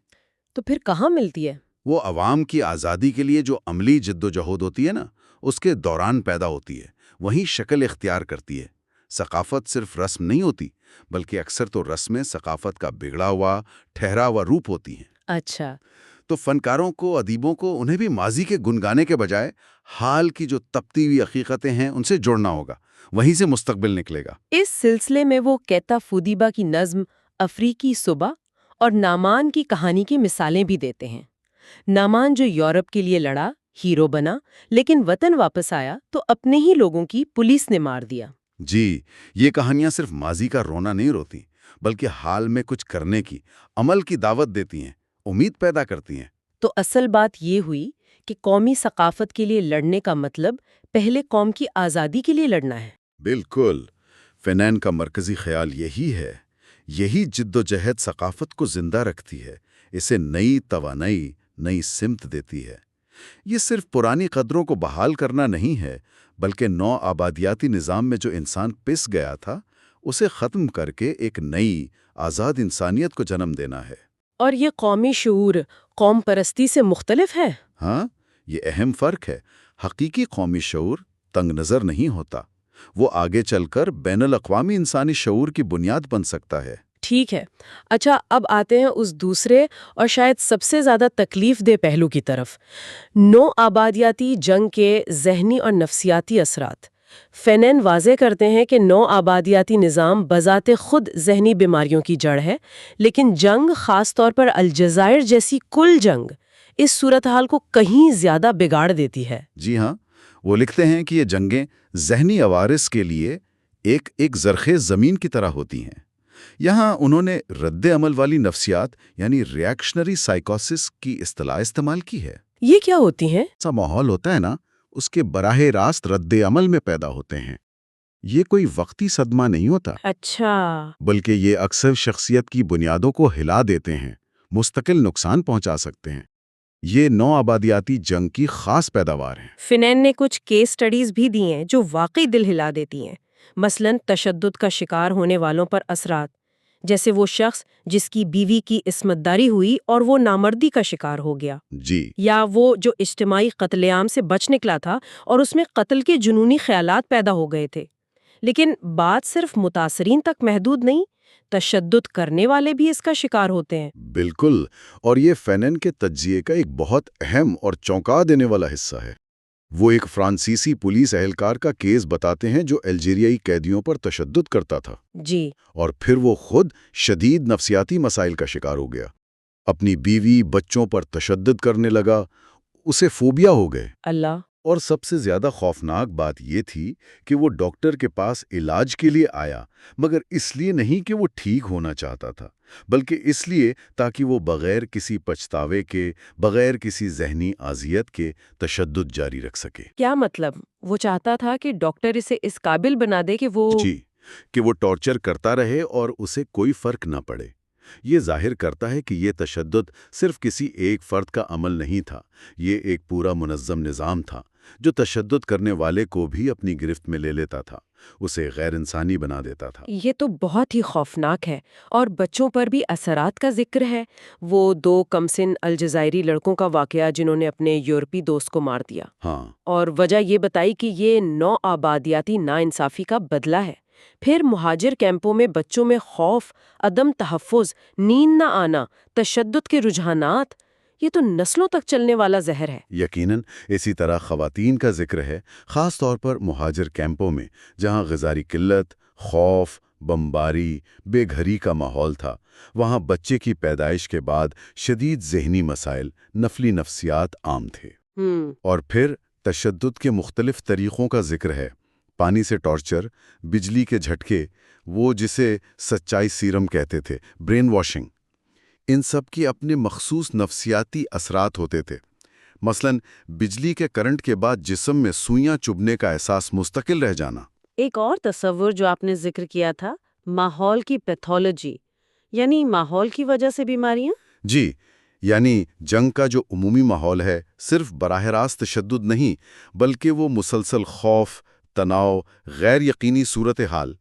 تو پھر کہاں ملتی ہے؟ وہ عوام کی آزادی کے لیے جو عملی جد و جہد ہوتی ہے نا، اس کے دوران پیدا ہوتی ہے، وہیں شکل اختیار کرتی ہے۔ ثقافت صرف رسم نہیں ہوتی، بلکہ اکثر تو رسمیں ثقافت کا بگڑا ہوا، ٹھہرا ہوا روپ ہوتی ہیں۔ اچھا۔ تو فنکاروں کو، ادیبوں کو، انہیں بھی ماضی کے گنگانے کے بجائے حال کی جو تپتی ہوئی حقیقتیں ہیں ان سے جڑنا ہوگا، وہیں سے مستقبل نکلے گا۔ اس سلسلے میں وہ کیتا فودیبا کی نظم افریقی صبح اور نامان کی کہانی کی مثالیں بھی دیتے ہیں۔ نامان جو یورپ کے لیے لڑا، ہیرو بنا، لیکن وطن واپس آیا تو اپنے ہی لوگوں کی پولیس نے مار دیا۔ جی، یہ کہانیاں صرف ماضی کا رونا نہیں روتی، بلکہ حال میں کچھ کرنے کی، عمل کی دعوت دیتی ہیں، امید پیدا کرتی ہیں۔ تو اصل بات یہ ہوئی کہ قومی ثقافت کے لیے لڑنے کا مطلب پہلے قوم کی آزادی کے لیے لڑنا ہے۔ بالکل، فینین کا مرکزی خیال یہی ہے۔ یہی جد و جہد ثقافت کو زندہ رکھتی ہے، اسے نئی توانائی، نئی سمت دیتی ہے۔ یہ صرف پرانی قدروں کو بحال کرنا نہیں ہے، بلکہ نو آبادیاتی نظام میں جو انسان پس گیا تھا اسے ختم کر کے ایک نئی، آزاد انسانیت کو جنم دینا ہے۔ اور یہ قومی شعور قوم پرستی سے مختلف ہے۔ ہاں، یہ اہم فرق ہے۔ حقیقی قومی شعور تنگ نظر نہیں ہوتا، وہ آگے چل کر بین الاقوامی انسانی شعور کی بنیاد بن سکتا ہے۔ ٹھیک ہے۔ اچھا، اب آتے ہیں اس دوسرے اور شاید سب سے زیادہ تکلیف دہ پہلو کی طرف، نو آبادیاتی جنگ کے ذہنی اور نفسیاتی اثرات۔ فینن واضح کرتے ہیں کہ نو آبادیاتی نظام بذات خود ذہنی بیماریوں کی جڑ ہے، لیکن جنگ، خاص طور پر الجزائر جیسی کل جنگ، اس صورتحال کو کہیں زیادہ بگاڑ دیتی ہے۔ جی ہاں، وہ لکھتے ہیں کہ یہ جنگیں ذہنی عوارض کے لیے ایک زرخیز زمین کی طرح ہوتی ہیں۔ یہاں انہوں نے رد عمل والی نفسیات یعنی ریاکشنری سائیکوسس کی اصطلاح استعمال کی ہے۔ یہ کیا ہوتی ہیں؟ ایسا ماحول ہوتا ہے نا، اس کے براہ راست رد عمل میں پیدا ہوتے ہیں۔ یہ کوئی وقتی صدمہ نہیں ہوتا، اچھا۔ بلکہ یہ اکثر شخصیت کی بنیادوں کو ہلا دیتے ہیں، مستقل نقصان پہنچا سکتے ہیں۔ یہ نو آبادیاتی جنگ کی خاص پیداوار ہیں۔ فینن نے کچھ کیس سٹڈیز بھی دی ہیں جو واقعی دل ہلا دیتی ہیں، مثلاً تشدد کا شکار ہونے والوں پر اثرات، جیسے وہ شخص جس کی بیوی کی عصمت داری ہوئی اور وہ نامردی کا شکار ہو گیا، جی، یا وہ جو اجتماعی قتل عام سے بچ نکلا تھا اور اس میں قتل کے جنونی خیالات پیدا ہو گئے تھے۔ لیکن بات صرف متاثرین تک محدود نہیں، تشدد کرنے والے بھی اس کا شکار ہوتے ہیں۔ بالکل، اور یہ فینن کے تجزیے کا ایک بہت اہم اور چونکا دینے والا حصہ ہے۔ وہ ایک فرانسیسی پولیس اہلکار کا کیس بتاتے ہیں جو الجیریائی قیدیوں پر تشدد کرتا تھا، جی، اور پھر وہ خود شدید نفسیاتی مسائل کا شکار ہو گیا۔ اپنی بیوی، بچوں پر تشدد کرنے لگا، اسے فوبیا ہو گئے۔ اللہ۔ اور سب سے زیادہ خوفناک بات یہ تھی کہ وہ ڈاکٹر کے پاس علاج کے لیے آیا، مگر اس لیے نہیں کہ وہ ٹھیک ہونا چاہتا تھا، بلکہ اس لیے تاکہ وہ بغیر کسی پچھتاوے کے، بغیر کسی ذہنی اذیت کے تشدد جاری رکھ سکے۔ کیا مطلب؟ وہ چاہتا تھا کہ ڈاکٹر اسے اس قابل بنا دے کہ وہ جی، کہ وہ ٹارچر کرتا رہے اور اسے کوئی فرق نہ پڑے۔ یہ ظاہر کرتا ہے کہ یہ تشدد صرف کسی ایک فرد کا عمل نہیں تھا، یہ ایک پورا منظم نظام تھا جو تشدد کرنے والے کو بھی اپنی گرفت میں لے لیتا تھا، اسے غیر انسانی بنا دیتا تھا۔ یہ تو بہت ہی خوفناک ہے، اور بچوں پر بھی اثرات کا ذکر ہے۔ وہ 2 کمسن الجزائری لڑکوں کا واقعہ جنہوں نے اپنے یورپی دوست کو مار دیا، ہاں، اور وجہ یہ بتائی کہ یہ نو آبادیاتی ناانصافی کا بدلہ ہے۔ پھر مہاجر کیمپوں میں بچوں میں خوف، عدم تحفظ، نیند نہ آنا، تشدد کے رجحانات، یہ تو نسلوں تک چلنے والا زہر ہے۔ یقیناً اسی طرح خواتین کا ذکر ہے، خاص طور پر مہاجر کیمپوں میں جہاں غذائی قلت، خوف، بمباری، بے گھری کا ماحول تھا۔ وہاں بچے کی پیدائش کے بعد شدید ذہنی مسائل، نفلی نفسیات عام تھے۔ اور پھر تشدد کے مختلف طریقوں کا ذکر ہے، پانی سے ٹارچر، بجلی کے جھٹکے، وہ جسے سچائی سیرم کہتے تھے، برین واشنگ، ان سب کی اپنے مخصوص نفسیاتی اثرات ہوتے تھے۔ مثلا بجلی کے کرنٹ کے بعد جسم میں سوئیاں چبھنے کا احساس مستقل رہ جانا۔ ایک اور تصور جو آپ نے ذکر کیا تھا، ماحول کی پیتھولوجی، یعنی ماحول کی وجہ سے بیماریاں؟ جی، یعنی جنگ کا جو عمومی ماحول ہے صرف براہ راست تشدد نہیں، بلکہ وہ مسلسل خوف، تناؤ، غیر یقینی صورتحال،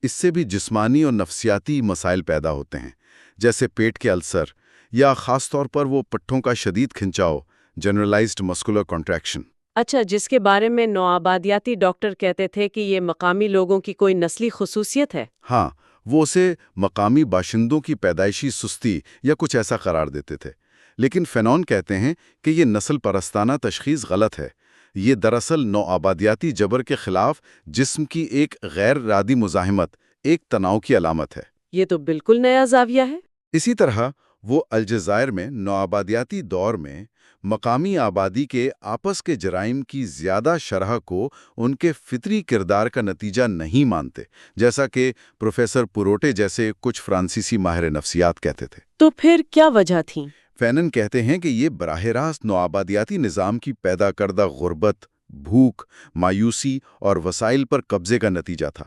اس سے بھی جسمانی اور نفسیاتی مسائل پیدا ہوتے ہیں، جیسے پیٹ کے السر یا خاص طور پر وہ پٹھوں کا شدید کھنچاؤ، جنرلائزڈ مسکولر کنٹریکشن۔ اچھا، جس کے بارے میں نوآبادیاتی ڈاکٹر کہتے تھے کہ یہ مقامی لوگوں کی کوئی نسلی خصوصیت ہے۔ ہاں، وہ اسے مقامی باشندوں کی پیدائشی سستی یا کچھ ایسا قرار دیتے تھے، لیکن فینون کہتے ہیں کہ یہ نسل پرستانہ تشخیص غلط ہے۔ یہ دراصل نوآبادیاتی جبر کے خلاف جسم کی ایک غیر ارادی مزاحمت، ایک تناؤ کی علامت ہے۔ یہ تو بالکل نیا زاویہ ہے۔ اسی طرح وہ الجزائر میں نوآبادیاتی دور میں مقامی آبادی کے آپس کے جرائم کی زیادہ شرح کو ان کے فطری کردار کا نتیجہ نہیں مانتے، جیسا کہ پروفیسر پروٹے جیسے کچھ فرانسیسی ماہر نفسیات کہتے تھے۔ تو پھر کیا وجہ تھی؟ فینن کہتے ہیں کہ یہ براہ راست نوآبادیاتی نظام کی پیدا کردہ غربت، بھوک، مایوسی اور وسائل پر قبضے کا نتیجہ تھا۔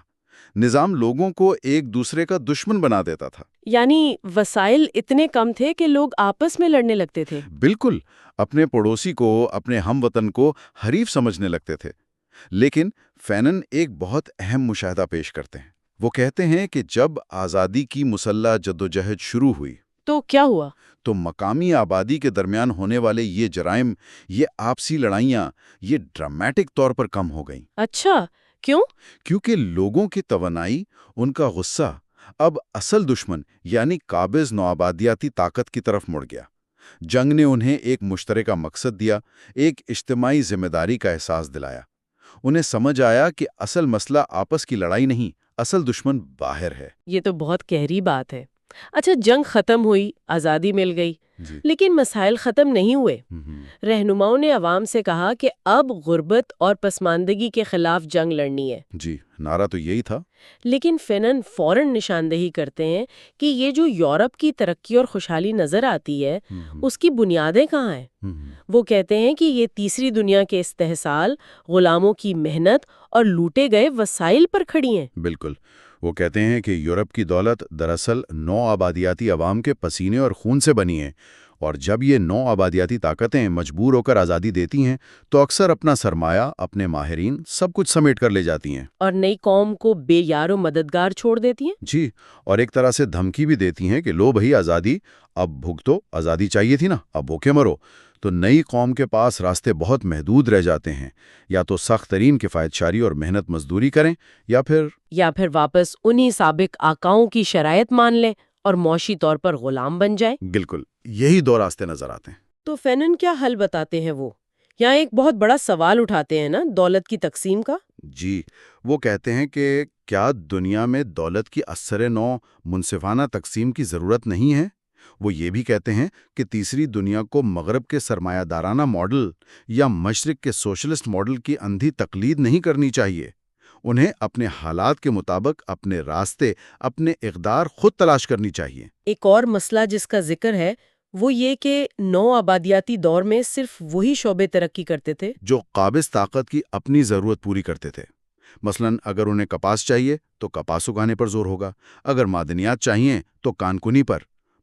نظام لوگوں کو ایک دوسرے کا دشمن بنا دیتا تھا۔ یعنی وسائل اتنے کم تھے کہ لوگ آپس میں لڑنے لگتے تھے۔ بالکل، اپنے پڑوسی کو، اپنے ہم وطن کو حریف سمجھنے لگتے تھے۔ لیکن فینن ایک بہت اہم مشاہدہ پیش کرتے ہیں۔ وہ کہتے ہیں کہ جب آزادی کی مسلح جدوجہد شروع ہوئی تو کیا ہوا؟ تو مقامی آبادی کے درمیان ہونے والے یہ جرائم، یہ آپسی لڑائیاں، یہ ڈرامیٹک طور پر کم ہو گئیں۔ اچھا، کیوں؟ کیونکہ لوگوں کی توانائی، ان کا غصہ اب اصل دشمن یعنی قابض نوآبادیاتی طاقت کی طرف مڑ گیا۔ جنگ نے انہیں ایک مشترکہ مقصد دیا، ایک اجتماعی ذمہ داری کا احساس دلایا۔ انہیں سمجھ آیا کہ اصل مسئلہ آپس کی لڑائی نہیں، اصل دشمن باہر ہے۔ یہ تو بہت گہری بات ہے۔ اچھا، جنگ ختم ہوئی، آزادی مل گئی، لیکن مسائل ختم نہیں ہوئے۔ رہنماؤں نے عوام سے کہا کہ اب غربت اور پسماندگی کے خلاف جنگ لڑنی ہے۔ جی، نعرہ تو یہی تھا۔ لیکن فینن فوراً نشاندہی کرتے ہیں کہ یہ جو یورپ کی ترقی اور خوشحالی نظر آتی ہے، اس کی بنیادیں کہاں ہیں؟ وہ کہتے ہیں کہ یہ تیسری دنیا کے استحصال، غلاموں کی محنت اور لوٹے گئے وسائل پر کھڑی ہیں۔ بالکل، وہ کہتے ہیں کہ یورپ کی دولت دراصل نو آبادیاتی عوام کے پسینے اور خون سے بنی ہے، اور جب یہ نو آبادیاتی طاقتیں مجبور ہو کر آزادی دیتی ہیں تو اکثر اپنا سرمایہ، اپنے ماہرین، سب کچھ سمیٹ کر لے جاتی ہیں، اور نئی قوم کو بے یار و مددگار چھوڑ دیتی ہیں۔ جی، اور ایک طرح سے دھمکی بھی دیتی ہیں کہ لو بھئی آزادی، اب بھگتو، آزادی چاہیے تھی نا، اب بھوکے مرو۔ تو نئی قوم کے پاس راستے بہت محدود رہ جاتے ہیں، یا تو سخت ترین کفایت شاری اور محنت مزدوری کریں، یا پھر واپس انہی سابق آقاؤں کی شرائط مان لیں اور معاشی طور پر غلام بن جائیں۔ بالکل، یہی دو راستے نظر آتے ہیں۔ تو فینن کیا حل بتاتے ہیں وہ؟ یہاں ایک بہت بڑا سوال اٹھاتے ہیں نا، دولت کی تقسیم کا۔ جی، وہ کہتے ہیں کہ کیا دنیا میں دولت کی اثر نو منصفانہ تقسیم کی ضرورت نہیں ہے؟ وہ یہ بھی کہتے ہیں کہ تیسری دنیا کو مغرب کے سرمایہ دارانہ ماڈل یا مشرق کے سوشلسٹ ماڈل کی اندھی تقلید نہیں کرنی چاہیے۔ انہیں اپنے حالات کے مطابق اپنے راستے، اپنے اقدار خود تلاش کرنی چاہیے۔ ایک اور مسئلہ جس کا ذکر ہے وہ یہ کہ نو آبادیاتی دور میں صرف وہی شعبے ترقی کرتے تھے جو قابض طاقت کی اپنی ضرورت پوری کرتے تھے۔ مثلا اگر انہیں کپاس چاہیے تو کپاس اگانے پر زور ہوگا، اگر معدنیات چاہیے تو کانکنی پر،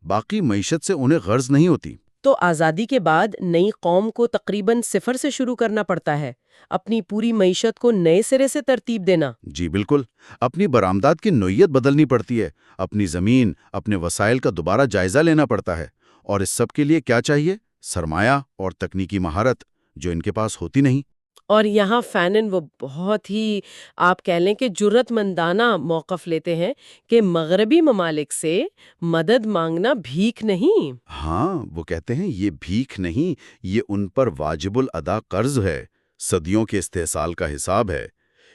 باقی معیشت سے انہیں غرض نہیں ہوتی۔ تو آزادی کے بعد نئی قوم کو تقریباً صفر سے شروع کرنا پڑتا ہے، اپنی پوری معیشت کو نئے سرے سے ترتیب دینا۔ جی بالکل، اپنی برآمدات کی نوعیت بدلنی پڑتی ہے، اپنی زمین، اپنے وسائل کا دوبارہ جائزہ لینا پڑتا ہے، اور اس سب کے لیے کیا چاہیے؟ سرمایہ اور تکنیکی مہارت، جو ان کے پاس ہوتی نہیں۔ اور یہاں فینن وہ بہت ہی آپ کہہ لیں کہ جرت مندانہ موقف لیتے ہیں کہ مغربی ممالک سے مدد مانگنا بھیک نہیں۔ ہاں، وہ کہتے ہیں یہ بھیک نہیں، یہ ان پر واجب الادا قرض ہے، صدیوں کے استحصال کا حساب ہے۔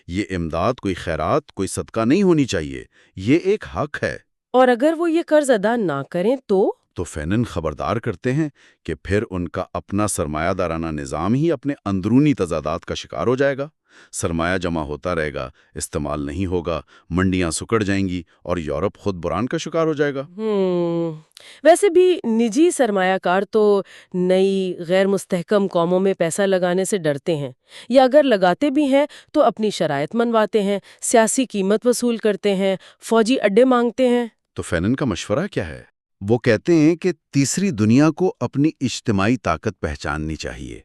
یہ امداد کوئی خیرات، کوئی صدقہ نہیں ہونی چاہیے، یہ ایک حق ہے۔ اور اگر وہ یہ قرض ادا نہ کریں تو فینن خبردار کرتے ہیں کہ پھر ان کا اپنا سرمایہ دارانہ نظام ہی اپنے اندرونی تضادات کا شکار ہو جائے گا۔ سرمایہ جمع ہوتا رہے گا، استعمال نہیں ہوگا، منڈیاں سکڑ جائیں گی اور یورپ خود بحران کا شکار ہو جائے گا۔ ویسے بھی نجی سرمایہ کار تو نئی غیر مستحکم قوموں میں پیسہ لگانے سے ڈرتے ہیں، یا اگر لگاتے بھی ہیں تو اپنی شرائط منواتے ہیں، سیاسی قیمت وصول کرتے ہیں، فوجی اڈے مانگتے ہیں۔ تو فینن کا مشورہ کیا ہے؟ وہ کہتے ہیں کہ تیسری دنیا کو اپنی اجتماعی طاقت پہچاننی چاہیے،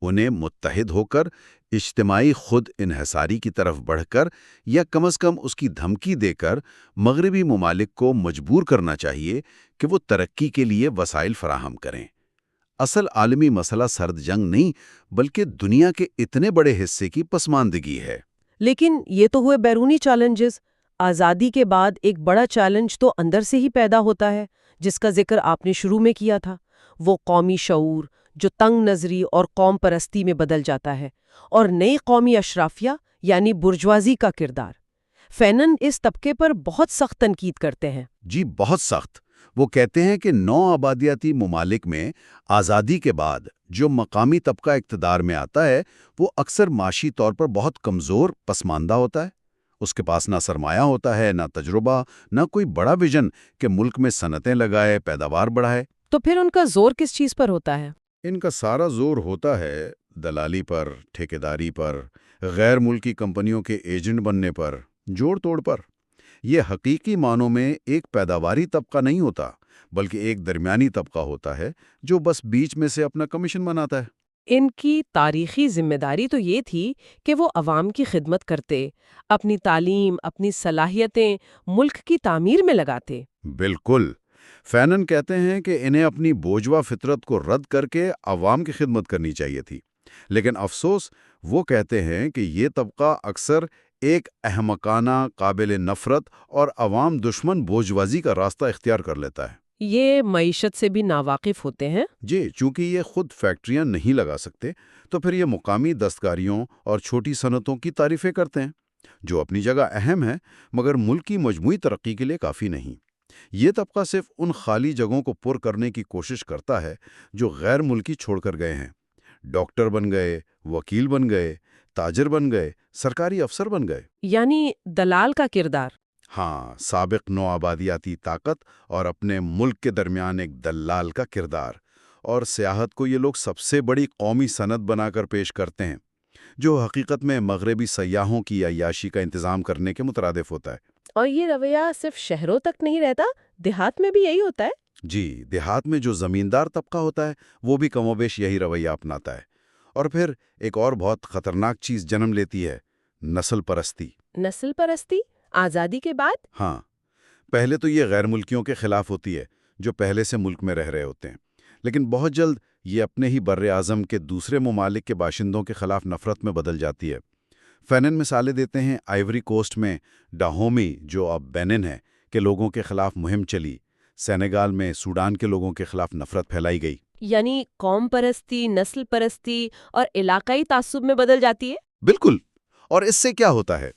انہیں متحد ہو کر اجتماعی خود انحصاری کی طرف بڑھ کر، یا کم از کم اس کی دھمکی دے کر مغربی ممالک کو مجبور کرنا چاہیے کہ وہ ترقی کے لیے وسائل فراہم کریں۔ اصل عالمی مسئلہ سرد جنگ نہیں، بلکہ دنیا کے اتنے بڑے حصے کی پسماندگی ہے۔ لیکن یہ تو ہوئے بیرونی چیلنجز۔ آزادی کے بعد ایک بڑا چیلنج تو اندر سے ہی پیدا ہوتا ہے، جس کا ذکر آپ نے شروع میں کیا تھا، وہ قومی شعور جو تنگ نظری اور قوم پرستی میں بدل جاتا ہے، اور نئی قومی اشرافیہ یعنی برجوازی کا کردار۔ فینن اس طبقے پر بہت سخت تنقید کرتے ہیں۔ جی بہت سخت۔ وہ کہتے ہیں کہ نو آبادیاتی ممالک میں آزادی کے بعد جو مقامی طبقہ اقتدار میں آتا ہے، وہ اکثر معاشی طور پر بہت کمزور، پسماندہ ہوتا ہے۔ اس کے پاس نہ سرمایہ ہوتا ہے، نہ تجربہ، نہ کوئی بڑا ویژن کہ ملک میں صنعتیں لگائے، پیداوار بڑھائے۔ تو پھر ان کا زور کس چیز پر ہوتا ہے؟ ان کا سارا زور ہوتا ہے دلالی پر، ٹھیکیداری پر، غیر ملکی کمپنیوں کے ایجنٹ بننے پر، جوڑ توڑ پر۔ یہ حقیقی معنوں میں ایک پیداواری طبقہ نہیں ہوتا، بلکہ ایک درمیانی طبقہ ہوتا ہے جو بس بیچ میں سے اپنا کمیشن بناتا ہے۔ ان کی تاریخی ذمہ داری تو یہ تھی کہ وہ عوام کی خدمت کرتے، اپنی تعلیم، اپنی صلاحیتیں ملک کی تعمیر میں لگاتے۔ بالکل۔ فینن کہتے ہیں کہ انہیں اپنی بوجھوا فطرت کو رد کر کے عوام کی خدمت کرنی چاہیے تھی، لیکن افسوس وہ کہتے ہیں کہ یہ طبقہ اکثر ایک احمقانہ، قابل نفرت اور عوام دشمن بوجھوازی کا راستہ اختیار کر لیتا ہے۔ یہ معیشت سے بھی ناواقف ہوتے ہیں۔ جی، چونکہ یہ خود فیکٹریاں نہیں لگا سکتے، تو پھر یہ مقامی دستکاریوں اور چھوٹی صنعتوں کی تعریفیں کرتے ہیں، جو اپنی جگہ اہم ہیں، مگر ملک کی مجموعی ترقی کے لیے کافی نہیں۔ یہ طبقہ صرف ان خالی جگہوں کو پر کرنے کی کوشش کرتا ہے جو غیر ملکی چھوڑ کر گئے ہیں۔ ڈاکٹر بن گئے، وکیل بن گئے، تاجر بن گئے، سرکاری افسر بن گئے۔ یعنی دلال کا کردار۔ ہاں، سابق نو آبادیاتی طاقت اور اپنے ملک کے درمیان ایک دلال کا کردار۔ اور سیاحت کو یہ لوگ سب سے بڑی قومی صنعت بنا کر پیش کرتے ہیں، جو حقیقت میں مغربی سیاحوں کی عیاشی کا انتظام کرنے کے مترادف ہوتا ہے۔ اور یہ رویہ صرف شہروں تک نہیں رہتا، دیہات میں بھی یہی ہوتا ہے۔ جی، دیہات میں جو زمیندار طبقہ ہوتا ہے وہ بھی کم و بیش یہی رویہ اپناتا ہے۔ اور پھر ایک اور بہت خطرناک چیز جنم لیتی ہے، نسل پرستی۔ نسل پرستی آزادی کے بعد؟ ہاں، پہلے تو یہ غیر ملکیوں کے خلاف ہوتی ہے جو پہلے سے ملک میں رہ رہے ہوتے ہیں، لیکن بہت جلد یہ اپنے ہی بر اعظم کے دوسرے ممالک کے باشندوں کے خلاف نفرت میں بدل جاتی ہے۔ فینن مثالیں دیتے ہیں آئیوری کوسٹ میں ڈاہومی، جو اب بینن ہے، کے لوگوں کے خلاف مہم چلی، سینیگال میں سوڈان کے لوگوں کے خلاف نفرت پھیلائی گئی۔ یعنی قوم پرستی، نسل پرستی اور علاقائی تعصب میں بدل جاتی ہے۔ بالکل۔ اور اس سے کیا ہوتا ہے؟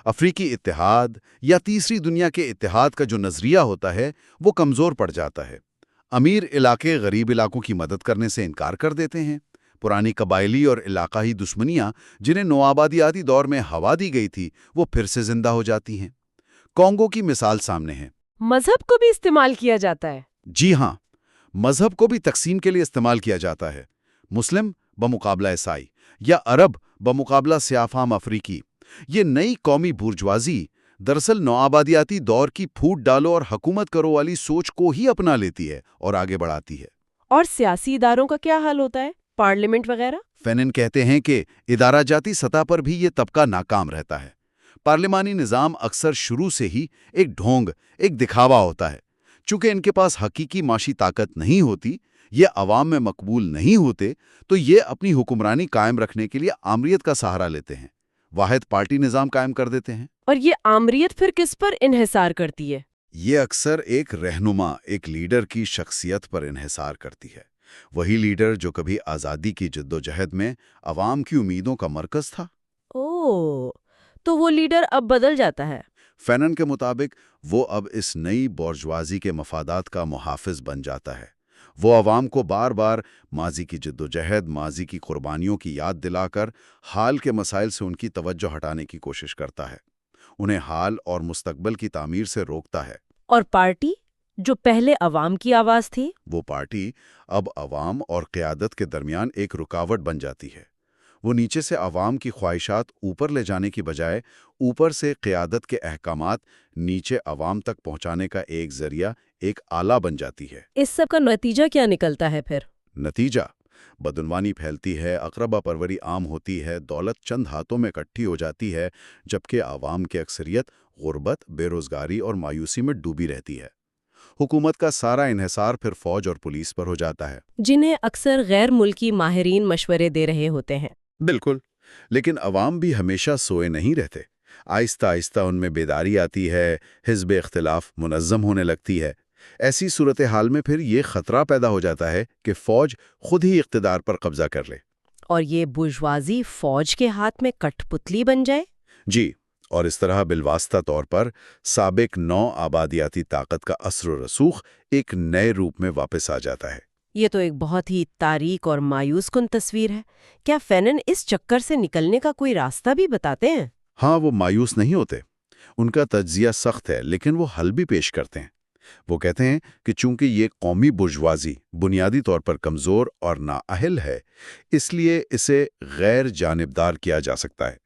افریقی اتحاد یا تیسری دنیا کے اتحاد کا جو نظریہ ہوتا ہے وہ کمزور پڑ جاتا ہے۔ امیر علاقے غریب علاقوں کی مدد کرنے سے انکار کر دیتے ہیں۔ پرانی قبائلی اور علاقائی دشمنیاں جنہیں نوآبادیاتی دور میں ہوا دی گئی تھی وہ پھر سے زندہ ہو جاتی ہیں۔ کانگو کی مثال سامنے ہے۔ مذہب کو بھی استعمال کیا جاتا ہے؟ جی ہاں، مذہب کو بھی تقسیم کے لیے استعمال کیا جاتا ہے۔ مسلم بمقابلہ عیسائی یا عرب بمقابلہ سیاہ فام افریقی۔ یہ نئی قومی بورجوازی دراصل نوآبادیاتی دور کی پھوٹ ڈالو اور حکومت کرو والی سوچ کو ہی اپنا لیتی ہے اور آگے بڑھاتی ہے۔ اور سیاسی اداروں کا کیا حال ہوتا ہے؟ پارلیمنٹ وغیرہ؟ فینن کہتے ہیں کہ ادارہ جاتی سطح پر بھی یہ طبقہ ناکام رہتا ہے۔ پارلیمانی نظام اکثر شروع سے ہی ایک ڈھونگ، ایک دکھاوا ہوتا ہے۔ چونکہ ان کے پاس حقیقی معاشی طاقت نہیں ہوتی، یہ عوام میں مقبول نہیں ہوتے، تو یہ اپنی حکمرانی قائم رکھنے کے لیے آمریت کا سہارا لیتے ہیں، واحد پارٹی نظام قائم کر دیتے ہیں۔ اور یہ آمریت پھر کس پر انحصار کرتی ہے؟ یہ اکثر ایک رہنما، ایک لیڈر کی شخصیت پر انحصار کرتی ہے۔ وہی لیڈر جو کبھی آزادی کی جدوجہد میں عوام کی امیدوں کا مرکز تھا۔ اوہ، تو وہ لیڈر اب بدل جاتا ہے؟ فینن کے مطابق وہ اب اس نئی بورژوازی کے مفادات کا محافظ بن جاتا ہے۔ وہ عوام کو بار بار ماضی کی جدوجہد، ماضی کی قربانیوں کی یاد دلا کر حال کے مسائل سے ان کی توجہ ہٹانے کی کوشش کرتا ہے، انہیں حال اور مستقبل کی تعمیر سے روکتا ہے۔ اور پارٹی جو پہلے عوام کی آواز تھی؟ وہ پارٹی اب عوام اور قیادت کے درمیان ایک رکاوٹ بن جاتی ہے۔ وہ نیچے سے عوام کی خواہشات اوپر لے جانے کی بجائے اوپر سے قیادت کے احکامات نیچے عوام تک پہنچانے کا ایک ذریعہ، ایک آلہ بن جاتی ہے۔ اس سب کا نتیجہ کیا نکلتا ہے پھر؟ نتیجہ بدعنوانی پھیلتی ہے، اقربا پروری عام ہوتی ہے، دولت چند ہاتھوں میں اکٹھی ہو جاتی ہے، جبکہ عوام کی اکثریت غربت، بے روزگاری اور مایوسی میں ڈوبی رہتی ہے۔ حکومت کا سارا انحصار پھر فوج اور پولیس پر ہو جاتا ہے، جنہیں اکثر غیر ملکی ماہرین مشورے دے رہے ہوتے ہیں۔ بالکل، لیکن عوام بھی ہمیشہ سوئے نہیں رہتے۔ آہستہ آہستہ ان میں بیداری آتی ہے، حزب اختلاف منظم ہونے لگتی ہے۔ ایسی صورتحال میں پھر یہ خطرہ پیدا ہو جاتا ہے کہ فوج خود ہی اقتدار پر قبضہ کر لے۔ اور یہ بورژوازی فوج کے ہاتھ میں کٹ پتلی بن جائے؟ جی، اور اس طرح بالواسطہ طور پر سابق نو آبادیاتی طاقت کا اثر و رسوخ ایک نئے روپ میں واپس آ جاتا ہے۔ یہ تو ایک بہت ہی تاریک اور مایوس کن تصویر ہے۔ کیا فینن اس چکر سے نکلنے کا کوئی راستہ بھی بتاتے ہیں؟ ہاں، وہ مایوس نہیں ہوتے۔ ان کا تجزیہ سخت ہے، لیکن وہ حل بھی پیش کرتے ہیں۔ وہ کہتے ہیں کہ چونکہ یہ قومی برجوازی بنیادی طور پر کمزور اور نااہل ہے، اس لیے اسے غیر جانبدار کیا جا سکتا ہے،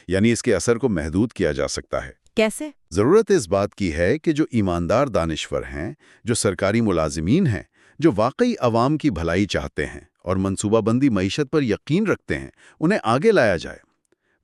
یعنی اس کے اثر کو محدود کیا جا سکتا ہے۔ کیسے؟ ضرورت اس بات کی ہے کہ جو ایماندار دانشور ہیں، جو سرکاری ملازمین ہیں، جو واقعی عوام کی بھلائی چاہتے ہیں اور منصوبہ بندی معیشت پر یقین رکھتے ہیں، انہیں آگے لایا جائے۔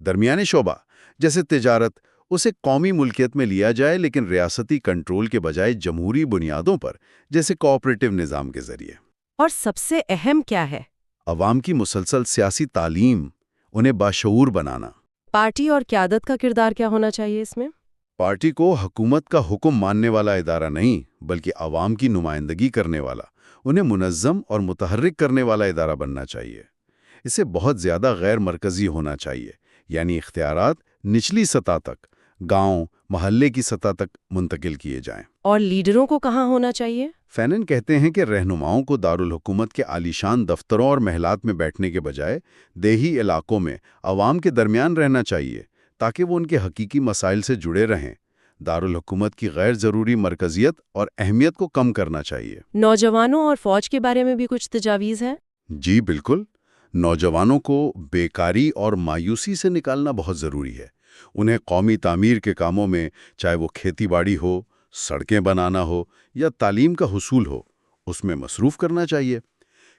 درمیانے شعبہ جیسے تجارت، اسے قومی ملکیت میں لیا جائے، لیکن ریاستی کنٹرول کے بجائے جمہوری بنیادوں پر، جیسے کوآپریٹو نظام کے ذریعے۔ اور سب سے اہم کیا ہے؟ عوام کی مسلسل سیاسی تعلیم، انہیں باشعور بنانا۔ پارٹی اور قیادت کا کردار کیا ہونا چاہیے اس میں؟ پارٹی کو حکومت کا حکم ماننے والا ادارہ نہیں، بلکہ عوام کی نمائندگی کرنے والا، انہیں منظم اور متحرک کرنے والا ادارہ بننا چاہیے۔ اسے بہت زیادہ غیر مرکزی ہونا چاہیے، یعنی اختیارات نچلی سطح تک، گاؤں، محلے کی سطح تک منتقل کیے جائیں۔ اور لیڈروں کو کہاں ہونا چاہیے؟ فینن کہتے ہیں کہ رہنماؤں کو دارالحکومت کے عالیشان دفتروں اور محلات میں بیٹھنے کے بجائے دیہی علاقوں میں عوام کے درمیان رہنا چاہیے، تاکہ وہ ان کے حقیقی مسائل سے جڑے رہیں۔ دارالحکومت کی غیر ضروری مرکزیت اور اہمیت کو کم کرنا چاہیے۔ نوجوانوں اور فوج کے بارے میں بھی کچھ تجاویز ہیں؟ جی بالکل، نوجوانوں کو بیکاری اور مایوسی سے نکالنا بہت ضروری ہے۔ انہیں قومی تعمیر کے کاموں میں، چاہے وہ کھیتی باڑی ہو، سڑکیں بنانا ہو یا تعلیم کا حصول ہو، اس میں مصروف کرنا چاہیے۔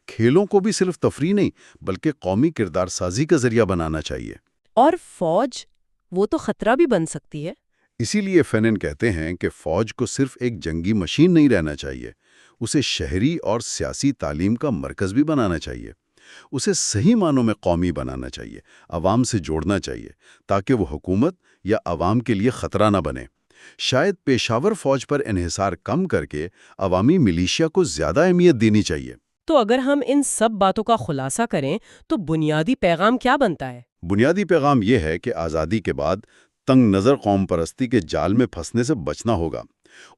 کھیلوں کو بھی صرف تفریح نہیں بلکہ قومی کردار سازی کا ذریعہ بنانا چاہیے۔ اور فوج، وہ تو خطرہ بھی بن سکتی ہے۔ اسی لیے فینن کہتے ہیں کہ فوج کو صرف ایک جنگی مشین نہیں رہنا چاہیے، اسے شہری اور سیاسی تعلیم کا مرکز بھی بنانا چاہیے۔ اسے صحیح معنوں میں قومی بنانا چاہیے، عوام سے جوڑنا چاہیے، تاکہ وہ حکومت یا عوام کے لیے خطرہ نہ بنے۔ شاید پیشاور فوج پر انحصار کم کر کے عوامی ملیشیا کو زیادہ اہمیت دینی چاہیے۔ تو اگر ہم ان سب باتوں کا خلاصہ کریں تو بنیادی پیغام کیا بنتا ہے؟ بنیادی پیغام یہ ہے کہ آزادی کے بعد تنگ نظر قوم پرستی کے جال میں پھنسنے سے بچنا ہوگا۔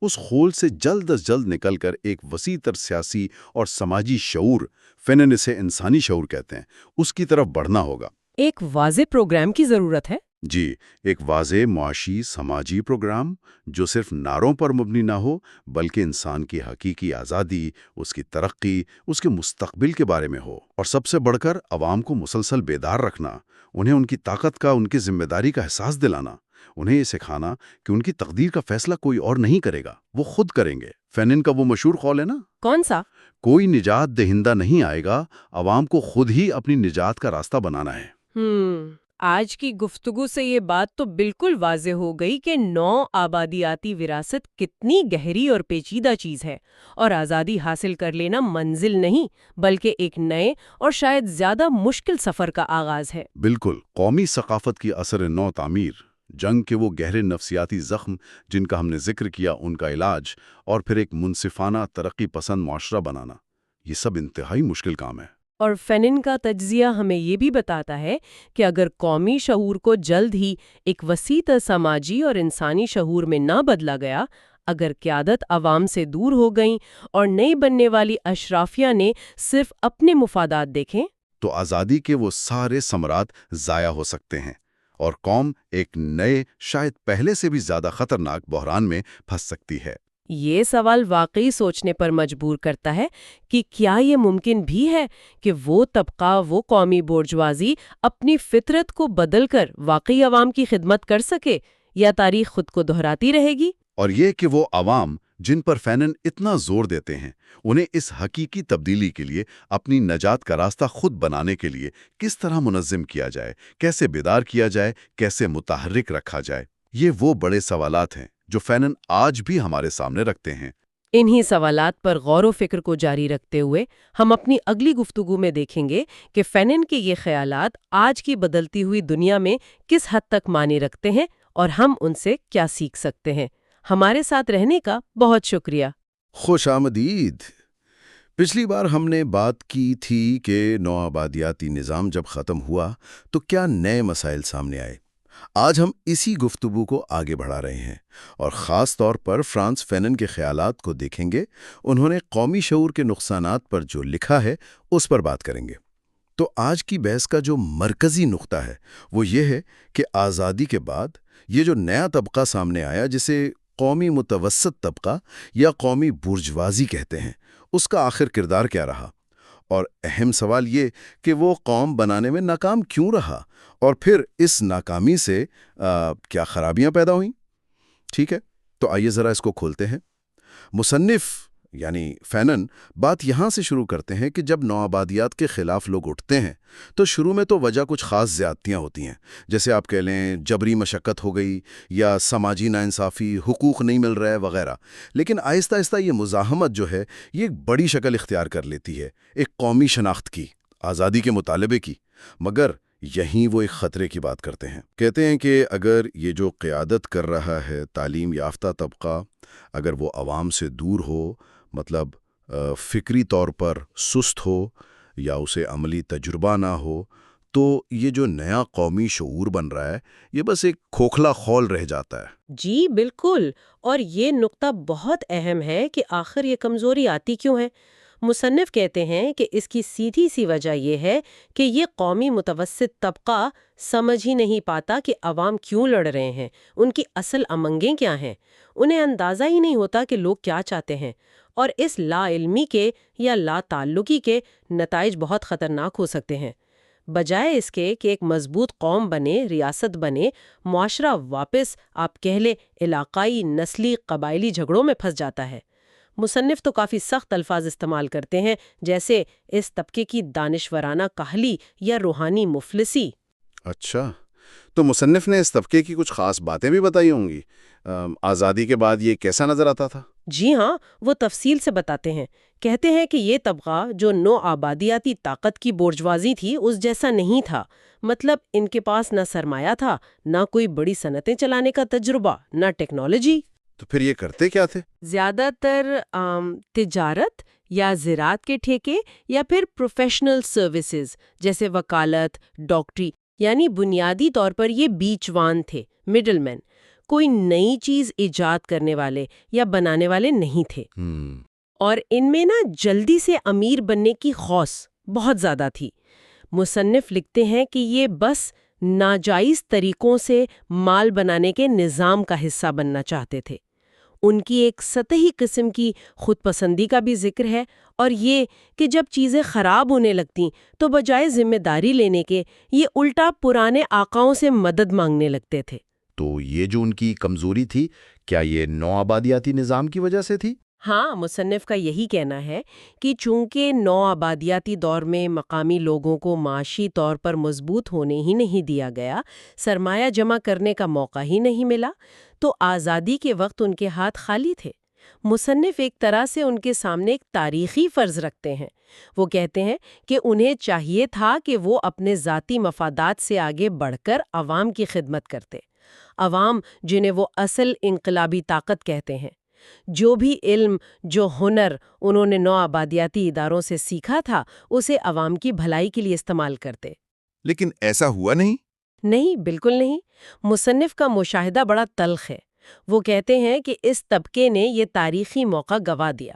اس خول سے جلد از جلد نکل کر ایک وسیع تر سیاسی اور سماجی شعور، فینن اسے انسانی شعور کہتے ہیں، اس کی طرف بڑھنا ہوگا۔ ایک واضح پروگرام کی ضرورت ہے۔ جی، ایک واضح معاشی سماجی پروگرام جو صرف نعروں پر مبنی نہ ہو بلکہ انسان کی حقیقی آزادی، اس کی ترقی، اس کے مستقبل کے بارے میں ہو، اور سب سے بڑھ کر عوام کو مسلسل بیدار رکھنا، انہیں ان کی طاقت کا، ان کی ذمہ داری کا احساس دلانا، انہیں یہ سکھانا کہ ان کی تقدیر کا فیصلہ کوئی اور نہیں کرے گا، وہ خود کریں گے۔ فینن کا وہ مشہور قول ہے نا، کون سا؟ کوئی نجات دہندہ نہیں آئے گا، عوام کو خود ہی اپنی نجات کا راستہ بنانا ہے۔ آج کی گفتگو سے یہ بات تو بالکل واضح ہو گئی کہ نو آبادیاتی وراثت کتنی گہری اور پیچیدہ چیز ہے، اور آزادی حاصل کر لینا منزل نہیں بلکہ ایک نئے اور شاید زیادہ مشکل سفر کا آغاز ہے۔ بالکل، قومی ثقافت کی اثر نو تعمیر، جنگ کے وہ گہرے نفسیاتی زخم جن کا ہم نے ذکر کیا، ان کا علاج، اور پھر ایک منصفانہ ترقی پسند معاشرہ بنانا، یہ سب انتہائی مشکل کام ہے۔ اور فینن کا تجزیہ ہمیں یہ بھی بتاتا ہے کہ اگر قومی شعور کو جلد ہی ایک وسیع تر سماجی اور انسانی شعور میں نہ بدلا گیا، اگر قیادت عوام سے دور ہو گئیں اور نئی بننے والی اشرافیہ نے صرف اپنے مفادات دیکھیں، تو آزادی کے وہ سارے ثمرات ضائع ہو سکتے ہیں، اور قوم ایک نئے، شاید پہلے سے بھی زیادہ خطرناک بحران میں پھنس سکتی ہے۔ یہ سوال واقعی سوچنے پر مجبور کرتا ہے کہ کیا یہ ممکن بھی ہے کہ وہ طبقہ، وہ قومی بورژوازی اپنی فطرت کو بدل کر واقعی عوام کی خدمت کر سکے، یا تاریخ خود کو دہراتی رہے گی؟ اور یہ کہ وہ عوام جن پر فینن اتنا زور دیتے ہیں، انہیں اس حقیقی تبدیلی کے لیے، اپنی نجات کا راستہ خود بنانے کے لیے کس طرح منظم کیا جائے، کیسے بیدار کیا جائے، کیسے متحرک رکھا جائے، یہ وہ بڑے سوالات ہیں جو فینن آج بھی ہمارے سامنے رکھتے ہیں۔ انہی سوالات پر غور و فکر کو جاری رکھتے ہوئے ہم اپنی اگلی گفتگو میں دیکھیں گے کہ فینن کے یہ خیالات آج کی بدلتی ہوئی دنیا میں کس حد تک معنی رکھتے ہیں اور ہم ان سے کیا سیکھ سکتے ہیں۔ ہمارے ساتھ رہنے کا بہت شکریہ۔ خوش آمدید۔ پچھلی بار ہم نے بات کی تھی کہ نوآبادیاتی نظام جب ختم ہوا تو کیا نئے مسائل سامنے آئے۔ آج ہم اسی گفتگو کو آگے بڑھا رہے ہیں، اور خاص طور پر فرانس فینن کے خیالات کو دیکھیں گے۔ انہوں نے قومی شعور کے نقصانات پر جو لکھا ہے اس پر بات کریں گے۔ تو آج کی بحث کا جو مرکزی نقطہ ہے وہ یہ ہے کہ آزادی کے بعد یہ جو نیا طبقہ سامنے آیا، جسے قومی متوسط طبقہ یا قومی بورژوازی کہتے ہیں، اس کا آخر کردار کیا رہا، اور اہم سوال یہ کہ وہ قوم بنانے میں ناکام کیوں رہا، اور پھر اس ناکامی سے کیا خرابیاں پیدا ہوئیں۔ ٹھیک ہے، تو آئیے ذرا اس کو کھولتے ہیں۔ مصنف یعنی فینن بات یہاں سے شروع کرتے ہیں کہ جب نوآبادیات کے خلاف لوگ اٹھتے ہیں تو شروع میں تو وجہ کچھ خاص زیادتیاں ہوتی ہیں، جیسے آپ کہہ لیں جبری مشقت ہو گئی، یا سماجی ناانصافی، حقوق نہیں مل رہے وغیرہ۔ لیکن آہستہ آہستہ یہ مزاحمت جو ہے یہ ایک بڑی شکل اختیار کر لیتی ہے، ایک قومی شناخت کی، آزادی کے مطالبے کی۔ مگر یہیں وہ ایک خطرے کی بات کرتے ہیں۔ کہتے ہیں کہ اگر یہ جو قیادت کر رہا ہے تعلیم یافتہ طبقہ، اگر وہ عوام سے دور ہو، مطلب فکری طور پر سست ہو یا اسے عملی تجربہ نہ ہو، تو یہ جو نیا قومی شعور بن رہا ہے یہ بس ایک کھوکھلا خول رہ جاتا ہے۔ جی بالکل، اور یہ نقطہ بہت اہم ہے کہ آخر یہ کمزوری آتی کیوں ہے۔ مصنف کہتے ہیں کہ اس کی سیدھی سی وجہ یہ ہے کہ یہ قومی متوسط طبقہ سمجھ ہی نہیں پاتا کہ عوام کیوں لڑ رہے ہیں، ان کی اصل امنگیں کیا ہیں۔ انہیں اندازہ ہی نہیں ہوتا کہ لوگ کیا چاہتے ہیں، اور اس لا علمی کے یا لا تعلقی کے نتائج بہت خطرناک ہو سکتے ہیں۔ بجائے اس کے کہ ایک مضبوط قوم بنے، ریاست بنے، معاشرہ واپس آپ کہہ لیں علاقائی، نسلی، قبائلی جھگڑوں میں پھنس جاتا ہے۔ مصنف تو کافی سخت الفاظ استعمال کرتے ہیں، جیسے اس طبقے کی دانشورانہ کاہلی یا روحانی مفلسی۔ اچھا، تو مصنف نے اس طبقے کی کچھ خاص باتیں بھی بتائی ہوں گی۔ آزادی کے بعد یہ کیسا نظر آتا تھا؟ جی ہاں، وہ تفصیل سے بتاتے ہیں۔ کہتے ہیں کہ یہ طبقہ جو نو آبادیاتی طاقت کی بورژوازی تھی اس جیسا نہیں تھا۔ مطلب ان کے پاس نہ سرمایہ تھا، نہ کوئی بڑی صنعتیں چلانے کا تجربہ، نہ ٹیکنالوجی۔ تو پھر یہ کرتے کیا تھے؟ زیادہ تر تجارت یا زراعت کے ٹھیکے، یا پھر پروفیشنل سروسز جیسے وکالت، ڈاکٹری، یعنی بنیادی طور پر یہ بیچ وان تھے، مڈل مین۔ کوئی نئی چیز ایجاد کرنے والے یا بنانے والے نہیں تھے، اور ان میں نا جلدی سے امیر بننے کی خواص بہت زیادہ تھی۔ مصنف لکھتے ہیں کہ یہ بس ناجائز طریقوں سے مال بنانے کے نظام کا حصہ بننا چاہتے تھے۔ ان کی ایک سطحی قسم کی خود پسندی کا بھی ذکر ہے، اور یہ کہ جب چیزیں خراب ہونے لگتیں تو بجائے ذمہ داری لینے کے یہ الٹا پرانے آقاؤں سے مدد مانگنے لگتے تھے۔ تو یہ جو ان کی کمزوری تھی، کیا یہ نوآبادیاتی نظام کی وجہ سے تھی؟ ہاں، مصنف کا یہی کہنا ہے کہ چونکہ نوآبادیاتی دور میں مقامی لوگوں کو معاشی طور پر مضبوط ہونے ہی نہیں دیا گیا، سرمایہ جمع کرنے کا موقع ہی نہیں ملا، تو آزادی کے وقت ان کے ہاتھ خالی تھے۔ مصنف ایک طرح سے ان کے سامنے ایک تاریخی فرض رکھتے ہیں۔ وہ کہتے ہیں کہ انہیں چاہیے تھا کہ وہ اپنے ذاتی مفادات سے آگے بڑھ کر عوام کی خدمت کرتے، عوام جنہیں وہ اصل انقلابی طاقت کہتے ہیں۔ جو بھی علم، جو ہنر انہوں نے نوآبادیاتی اداروں سے سیکھا تھا، اسے عوام کی بھلائی کے لیے استعمال کرتے۔ لیکن ایسا ہوا نہیں؟ نہیں، بالکل نہیں۔ مصنف کا مشاہدہ بڑا تلخ ہے۔ وہ کہتے ہیں کہ اس طبقے نے یہ تاریخی موقع گنوا دیا۔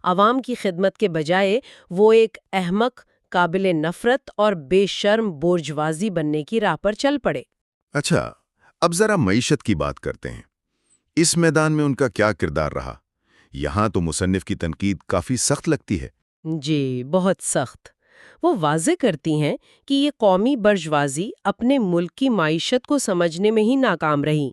عوام کی خدمت کے بجائے وہ ایک احمق، قابل نفرت اور بے شرم بورژوازی بننے کی راہ پر چل پڑے۔ اچھا، اب ذرا معیشت کی بات کرتے ہیں۔ اس میدان میں ان کا کیا کردار رہا؟ یہاں تو مصنف کی تنقید کافی سخت لگتی ہے۔ جی، بہت سخت۔ وہ واضح کرتی ہیں کہ یہ قومی برجوازی اپنے ملک کی معیشت کو سمجھنے میں ہی ناکام رہی۔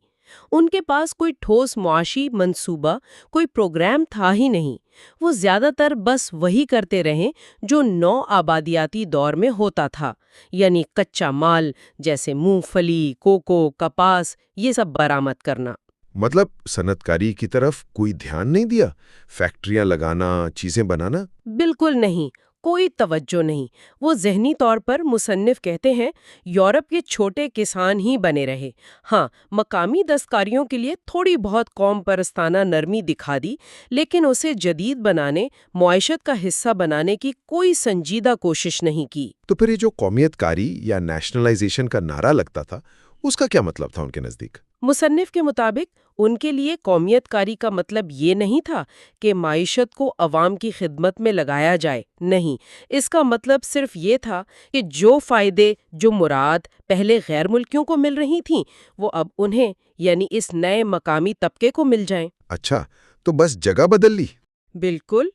ان کے پاس کوئی ٹھوس معاشی منصوبہ، کوئی پروگرام تھا ہی نہیں۔ وہ زیادہ تر بس وہی کرتے رہے جو نو آبادیاتی دور میں ہوتا تھا، یعنی کچا مال جیسے مونگ پھلی، کوکو، کپاس، یہ سب برآمد کرنا۔ مطلب صنعت کاری کی طرف کوئی دھیان نہیں دیا؟ فیکٹریاں لگانا، چیزیں بنانا؟ بالکل نہیں، کوئی توجہ نہیں۔ وہ ذہنی طور پر، مصنف کہتے ہیں، یورپ کے چھوٹے کسان ہی بنے رہے۔ ہاں، مقامی دستکاریوں کے لیے تھوڑی بہت قوم پرستانہ نرمی دکھا دی، لیکن اسے جدید بنانے، معیشت کا حصہ بنانے کی کوئی سنجیدہ کوشش نہیں کی۔ تو پھر یہ جو قومیت کاری یا نیشنلائزیشن کا نعرہ لگتا تھا، اس کا کیا مطلب تھا ان کے نزدیک؟ مصنف کے مطابق ان کے لیے قومیت کاری کا مطلب یہ نہیں تھا کہ معیشت کو عوام کی خدمت میں لگایا جائے، نہیں، اس کا مطلب صرف یہ تھا کہ جو فائدے، جو مراد پہلے غیر ملکیوں کو مل رہی تھیں، وہ اب انہیں، یعنی اس نئے مقامی طبقے کو مل جائیں۔ اچھا، تو بس جگہ بدل لی؟ بالکل،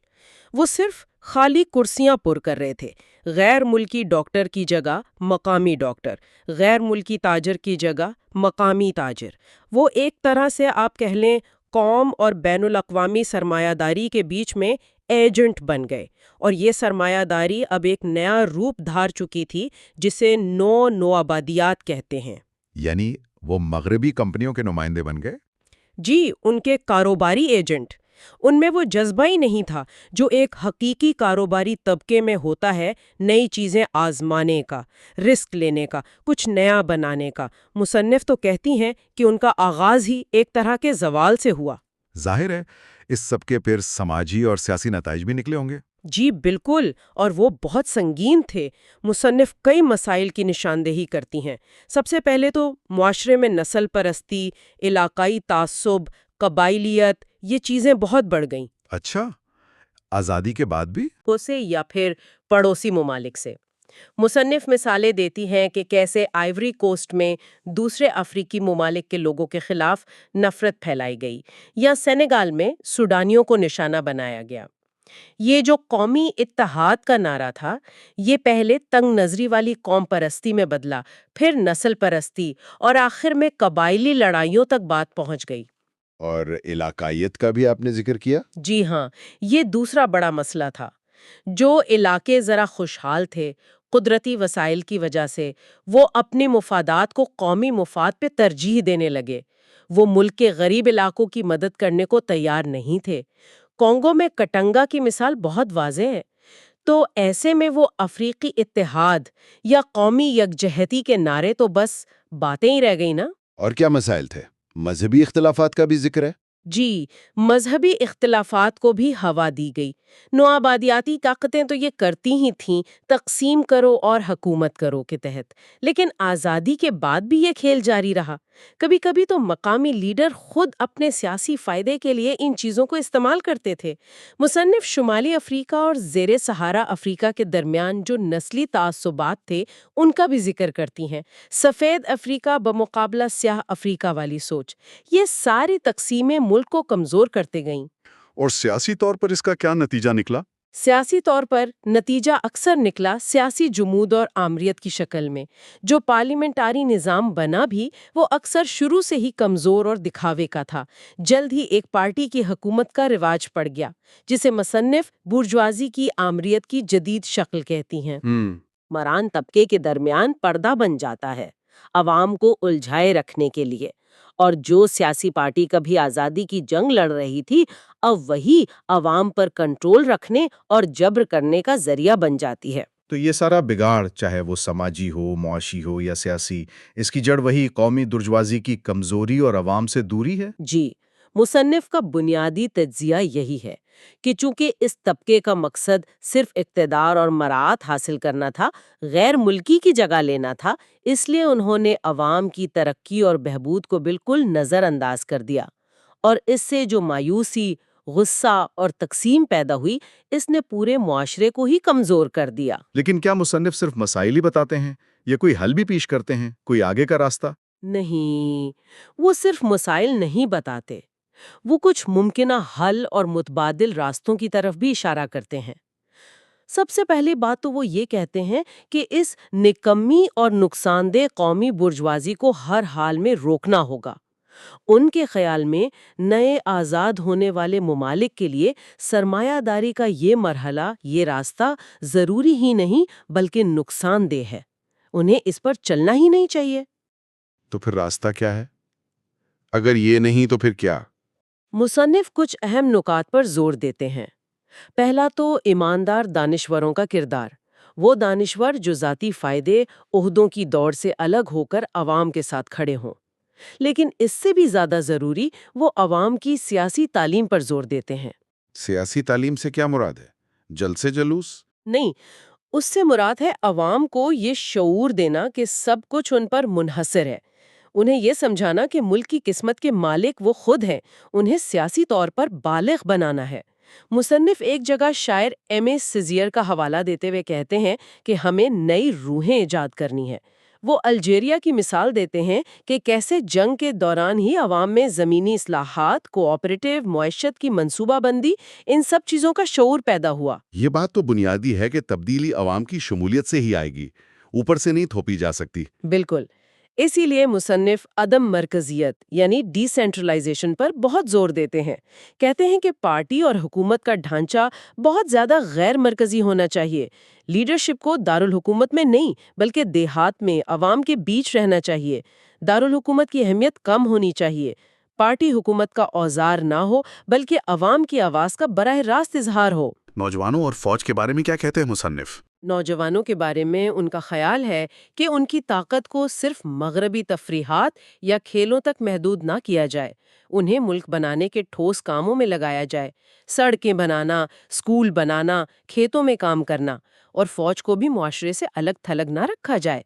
وہ صرف خالی کرسیاں پر کر رہے تھے۔ غیر ملکی ڈاکٹر کی جگہ مقامی ڈاکٹر، غیر ملکی تاجر کی جگہ مقامی تاجر۔ وہ ایک طرح سے آپ کہہ لیں قوم اور بین الاقوامی سرمایہ داری کے بیچ میں ایجنٹ بن گئے، اور یہ سرمایہ داری اب ایک نیا روپ دھار چکی تھی جسے نوآبادیات کہتے ہیں۔ یعنی وہ مغربی کمپنیوں کے نمائندے بن گئے؟ جی، ان کے کاروباری ایجنٹ۔ ان میں وہ جذبہ ہی نہیں تھا جو ایک حقیقی کاروباری طبقے میں ہوتا ہے، نئی چیزیں آزمانے کا، رسک لینے کا، کچھ نیا بنانے کا۔ مصنف تو کہتی ہیں کہ ان کا آغاز ہی ایک طرح کے زوال سے ہوا۔ ظاہر ہے اس سب کے پھر سماجی اور سیاسی نتائج بھی نکلے ہوں گے۔ جی بالکل، اور وہ بہت سنگین تھے۔ مصنف کئی مسائل کی نشاندہی کرتی ہیں۔ سب سے پہلے تو معاشرے میں نسل پرستی، علاقائی تعصب، قبائلیت، یہ چیزیں بہت بڑھ گئیں۔ اچھا، آزادی کے بعد بھی؟ سے یا پھر پڑوسی ممالک سے۔ مصنف مثالیں دیتی ہیں کہ کیسے آئیوری کوسٹ میں دوسرے افریقی ممالک کے لوگوں کے خلاف نفرت پھیلائی گئی، یا سینیگال میں سوڈانیوں کو نشانہ بنایا گیا۔ یہ جو قومی اتحاد کا نعرہ تھا، یہ پہلے تنگ نظری والی قوم پرستی میں بدلا، پھر نسل پرستی، اور آخر میں قبائلی لڑائیوں تک بات پہنچ گئی۔ اور علاقائیت کا بھی آپ نے ذکر کیا؟ جی ہاں، یہ دوسرا بڑا مسئلہ تھا۔ جو علاقے ذرا خوشحال تھے قدرتی وسائل کی وجہ سے، وہ اپنے مفادات کو قومی مفاد پہ ترجیح دینے لگے۔ وہ ملک کے غریب علاقوں کی مدد کرنے کو تیار نہیں تھے۔ کانگو میں کٹنگا کی مثال بہت واضح ہے۔ تو ایسے میں وہ افریقی اتحاد یا قومی یکجہتی کے نعرے تو بس باتیں ہی رہ گئی نا۔ اور کیا مسائل تھے؟ مذہبی اختلافات کا بھی ذکر ہے؟ جی، مذہبی اختلافات کو بھی ہوا دی گئی۔ نوآبادیاتی طاقتیں تو یہ کرتی ہی تھیں، تقسیم کرو اور حکومت کرو کے تحت، لیکن آزادی کے بعد بھی یہ کھیل جاری رہا۔ کبھی کبھی تو مقامی لیڈر خود اپنے سیاسی فائدے کے لیے ان چیزوں کو استعمال کرتے تھے۔ مصنف شمالی افریقہ اور زیر صحارا افریقہ کے درمیان جو نسلی تعصبات تھے ان کا بھی ذکر کرتی ہیں۔ سفید افریقہ بمقابلہ سیاہ افریقہ والی سوچ، یہ ساری تقسیمیں ملک کو کمزور کرتے گئیں۔ اور سیاسی طور پر اس کا کیا نتیجہ نکلا؟ سیاسی طور پر نتیجہ اکثر نکلا سیاسی جمود اور آمریت کی شکل میں۔ جو پارلیمنٹاری نظام بنا بھی وہ اکثر شروع سے ہی کمزور اور دکھاوے کا تھا۔ جلد ہی ایک پارٹی کی حکومت کا رواج پڑ گیا، جسے مصنف بورژوازی کی آمریت کی جدید شکل کہتی ہیں۔ حکمران طبقے کے درمیان پردہ بن جاتا ہے، عوام کو الجھائے رکھنے کے لیے، اور جو سیاسی پارٹی کبھی آزادی کی جنگ لڑ رہی تھی اب وہی عوام پر کنٹرول رکھنے اور جبر کرنے کا ذریعہ بن جاتی ہے۔ تو یہ سارا بگاڑ، چاہے وہ سماجی ہو، معاشی ہو یا سیاسی، اس کی جڑ وہی قومی درجوازی کی کمزوری اور عوام سے دوری ہے؟ جی، مصنف کا بنیادی تجزیہ یہی ہے کہ چونکہ اس طبقے کا مقصد صرف اقتدار اور مراعات حاصل کرنا تھا، غیر ملکی کی جگہ لینا تھا، اس لیے انہوں نے عوام کی ترقی اور بہبود کو بالکل نظر انداز کر دیا، اور اس سے جو مایوسی، غصہ اور تقسیم پیدا ہوئی، اس نے پورے معاشرے کو ہی کمزور کر دیا۔ لیکن کیا مصنف صرف مسائل ہی بتاتے ہیں یا کوئی حل بھی پیش کرتے ہیں، کوئی آگے کا راستہ؟ نہیں، وہ صرف مسائل نہیں بتاتے، وہ کچھ ممکنہ حل اور متبادل راستوں کی طرف بھی اشارہ کرتے ہیں۔ سب سے پہلی بات تو وہ یہ کہتے ہیں کہ اس نکمی اور نقصان دہ قومی برجوازی کو ہر حال میں روکنا ہوگا۔ ان کے خیال میں نئے آزاد ہونے والے ممالک کے لیے سرمایہ داری کا یہ مرحلہ، یہ راستہ ضروری ہی نہیں بلکہ نقصان دہ ہے، انہیں اس پر چلنا ہی نہیں چاہیے۔ تو پھر راستہ کیا ہے؟ اگر یہ نہیں تو پھر کیا؟ مصنف کچھ اہم نکات پر زور دیتے ہیں۔ پہلا تو ایماندار دانشوروں کا کردار، وہ دانشور جو ذاتی فائدے، عہدوں کی دوڑ سے الگ ہو کر عوام کے ساتھ کھڑے ہوں۔ لیکن اس سے بھی زیادہ ضروری وہ عوام کی سیاسی تعلیم پر زور دیتے ہیں۔ سیاسی تعلیم سے کیا مراد ہے؟ جلسے جلوس؟ نہیں، اس سے مراد ہے عوام کو یہ شعور دینا کہ سب کچھ ان پر منحصر ہے، انہیں یہ سمجھانا کہ ملک کی قسمت کے مالک وہ خود ہیں، انہیں سیاسی طور پر بالغ بنانا ہے۔ مصنف ایک جگہ شاعر ایم اے سیزیر کا حوالہ دیتے ہوئے کہتے ہیں کہ ہمیں نئی روحیں ایجاد کرنی ہے۔ وہ الجیریا کی مثال دیتے ہیں کہ کیسے جنگ کے دوران ہی عوام میں زمینی اصلاحات، کوآپریٹیو معیشت کی منصوبہ بندی، ان سب چیزوں کا شعور پیدا ہوا۔ یہ بات تو بنیادی ہے کہ تبدیلی عوام کی شمولیت سے ہی آئے گی، اوپر سے نہیں تھوپی جا سکتی۔ بالکل، اسی لیے مصنف عدم مرکزیت یعنی ڈی سینٹرلائزیشن پر بہت زور دیتے ہیں۔ کہتے ہیں کہ پارٹی اور حکومت کا ڈھانچہ بہت زیادہ غیر مرکزی ہونا چاہیے۔ لیڈرشپ کو دارالحکومت میں نہیں بلکہ دیہات میں، عوام کے بیچ رہنا چاہیے۔ دارالحکومت کی اہمیت کم ہونی چاہیے۔ پارٹی حکومت کا اوزار نہ ہو بلکہ عوام کی آواز کا براہ راست اظہار ہو۔ نوجوانوں اور فوج کے بارے میں کیا کہتے ہیں مصنف؟ نوجوانوں کے بارے میں ان کا خیال ہے کہ ان کی طاقت کو صرف مغربی تفریحات یا کھیلوں تک محدود نہ کیا جائے، انہیں ملک بنانے کے ٹھوس کاموں میں لگایا جائے، سڑکیں بنانا، اسکول بنانا، کھیتوں میں کام کرنا، اور فوج کو بھی معاشرے سے الگ تھلگ نہ رکھا جائے۔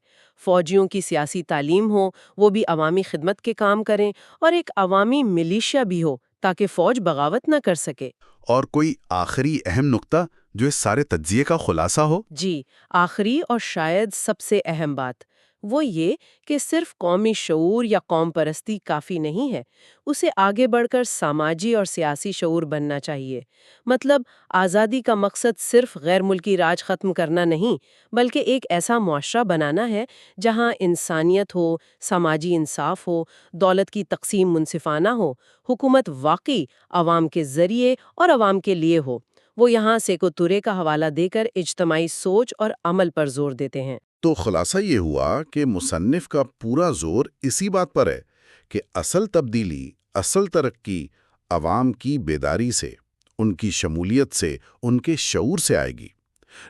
فوجیوں کی سیاسی تعلیم ہو، وہ بھی عوامی خدمت کے کام کریں، اور ایک عوامی ملیشیا بھی ہو تاکہ فوج بغاوت نہ کر سکے۔ اور کوئی آخری اہم نقطہ جو اس سارے تجزیے کا خلاصہ ہو؟ جی، آخری اور شاید سب سے اہم بات وہ یہ کہ صرف قومی شعور یا قوم پرستی کافی نہیں ہے، اسے آگے بڑھ کر سماجی اور سیاسی شعور بننا چاہیے۔ مطلب آزادی کا مقصد صرف غیر ملکی راج ختم کرنا نہیں بلکہ ایک ایسا معاشرہ بنانا ہے جہاں انسانیت ہو، سماجی انصاف ہو، دولت کی تقسیم منصفانہ ہو، حکومت واقعی عوام کے ذریعے اور عوام کے لیے ہو۔ وہ یہاں سیکو تورے کا حوالہ دے کر اجتماعی سوچ اور عمل پر زور دیتے ہیں۔ تو خلاصہ یہ ہوا کہ مصنف کا پورا زور اسی بات پر ہے کہ اصل تبدیلی، اصل ترقی عوام کی بیداری سے، ان کی شمولیت سے، ان کے شعور سے آئے گی،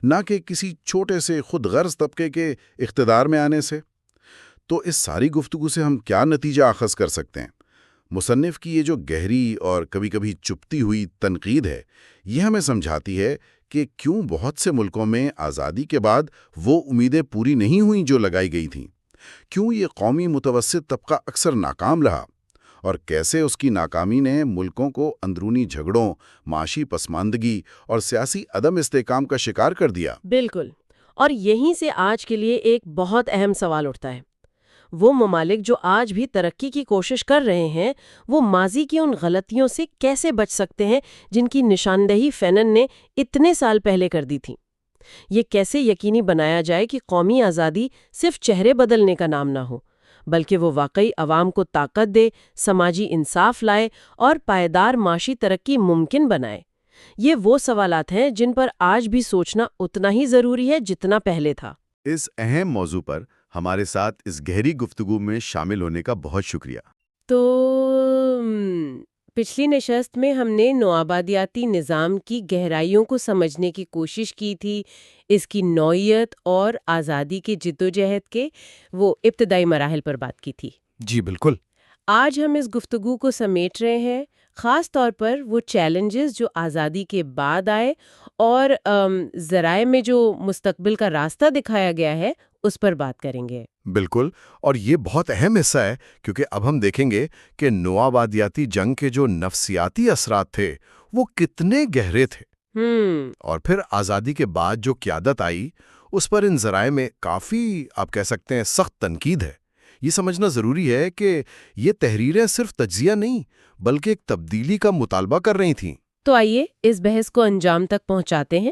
نہ کہ کسی چھوٹے سے خود غرض طبقے کے اقتدار میں آنے سے۔ تو اس ساری گفتگو سے ہم کیا نتیجہ اخذ کر سکتے ہیں؟ مصنف کی یہ جو گہری اور کبھی کبھی چپتی ہوئی تنقید ہے، یہ ہمیں سمجھاتی ہے کہ کیوں بہت سے ملکوں میں آزادی کے بعد وہ امیدیں پوری نہیں ہوئیں جو لگائی گئی تھیں، کیوں یہ قومی متوسط طبقہ اکثر ناکام رہا، اور کیسے اس کی ناکامی نے ملکوں کو اندرونی جھگڑوں، معاشی پسماندگی اور سیاسی عدم استحکام کا شکار کر دیا۔ بالکل، اور یہیں سے آج کے لیے ایک بہت اہم سوال اٹھتا ہے۔ وہ ممالک جو آج بھی ترقی کی کوشش کر رہے ہیں، وہ ماضی کی ان غلطیوں سے کیسے بچ سکتے ہیں جن کی نشاندہی فینن نے اتنے سال پہلے کر دی تھی؟ یہ کیسے یقینی بنایا جائے کہ قومی آزادی صرف چہرے بدلنے کا نام نہ ہو، بلکہ وہ واقعی عوام کو طاقت دے، سماجی انصاف لائے اور پائیدار معاشی ترقی ممکن بنائے؟ یہ وہ سوالات ہیں جن پر آج بھی سوچنا اتنا ہی ضروری ہے جتنا پہلے تھا۔ اس اہم موضوع پر ہمارے ساتھ اس گہری گفتگو میں شامل ہونے کا بہت شکریہ۔ تو پچھلی نشست میں ہم نے نوآبادیاتی نظام کی گہرائیوں کو سمجھنے کی کوشش کی تھی، اس کی نوعیت اور آزادی کی جدوجہد کے وہ ابتدائی مراحل پر بات کی تھی۔ جی بالکل۔ آج ہم اس گفتگو کو سمیٹ رہے ہیں، خاص طور پر وہ چیلنجز جو آزادی کے بعد آئے اور ذرائع میں جو مستقبل کا راستہ دکھایا گیا ہے اس پر بات کریں گے۔ بالکل، اور یہ بہت اہم حصہ ہے کیونکہ اب ہم دیکھیں گے کہ نوآبادیاتی جنگ کے جو نفسیاتی اثرات تھے وہ کتنے گہرے تھے، اور پھر آزادی کے بعد جو قیادت آئی اس پر ان ذرائع میں کافی آپ کہہ سکتے ہیں سخت تنقید ہے۔ یہ سمجھنا ضروری ہے کہ یہ تحریریں صرف تجزیہ نہیں بلکہ ایک تبدیلی کا مطالبہ کر رہی تھیں۔ تو آئیے اس بحث کو انجام تک پہنچاتے ہیں۔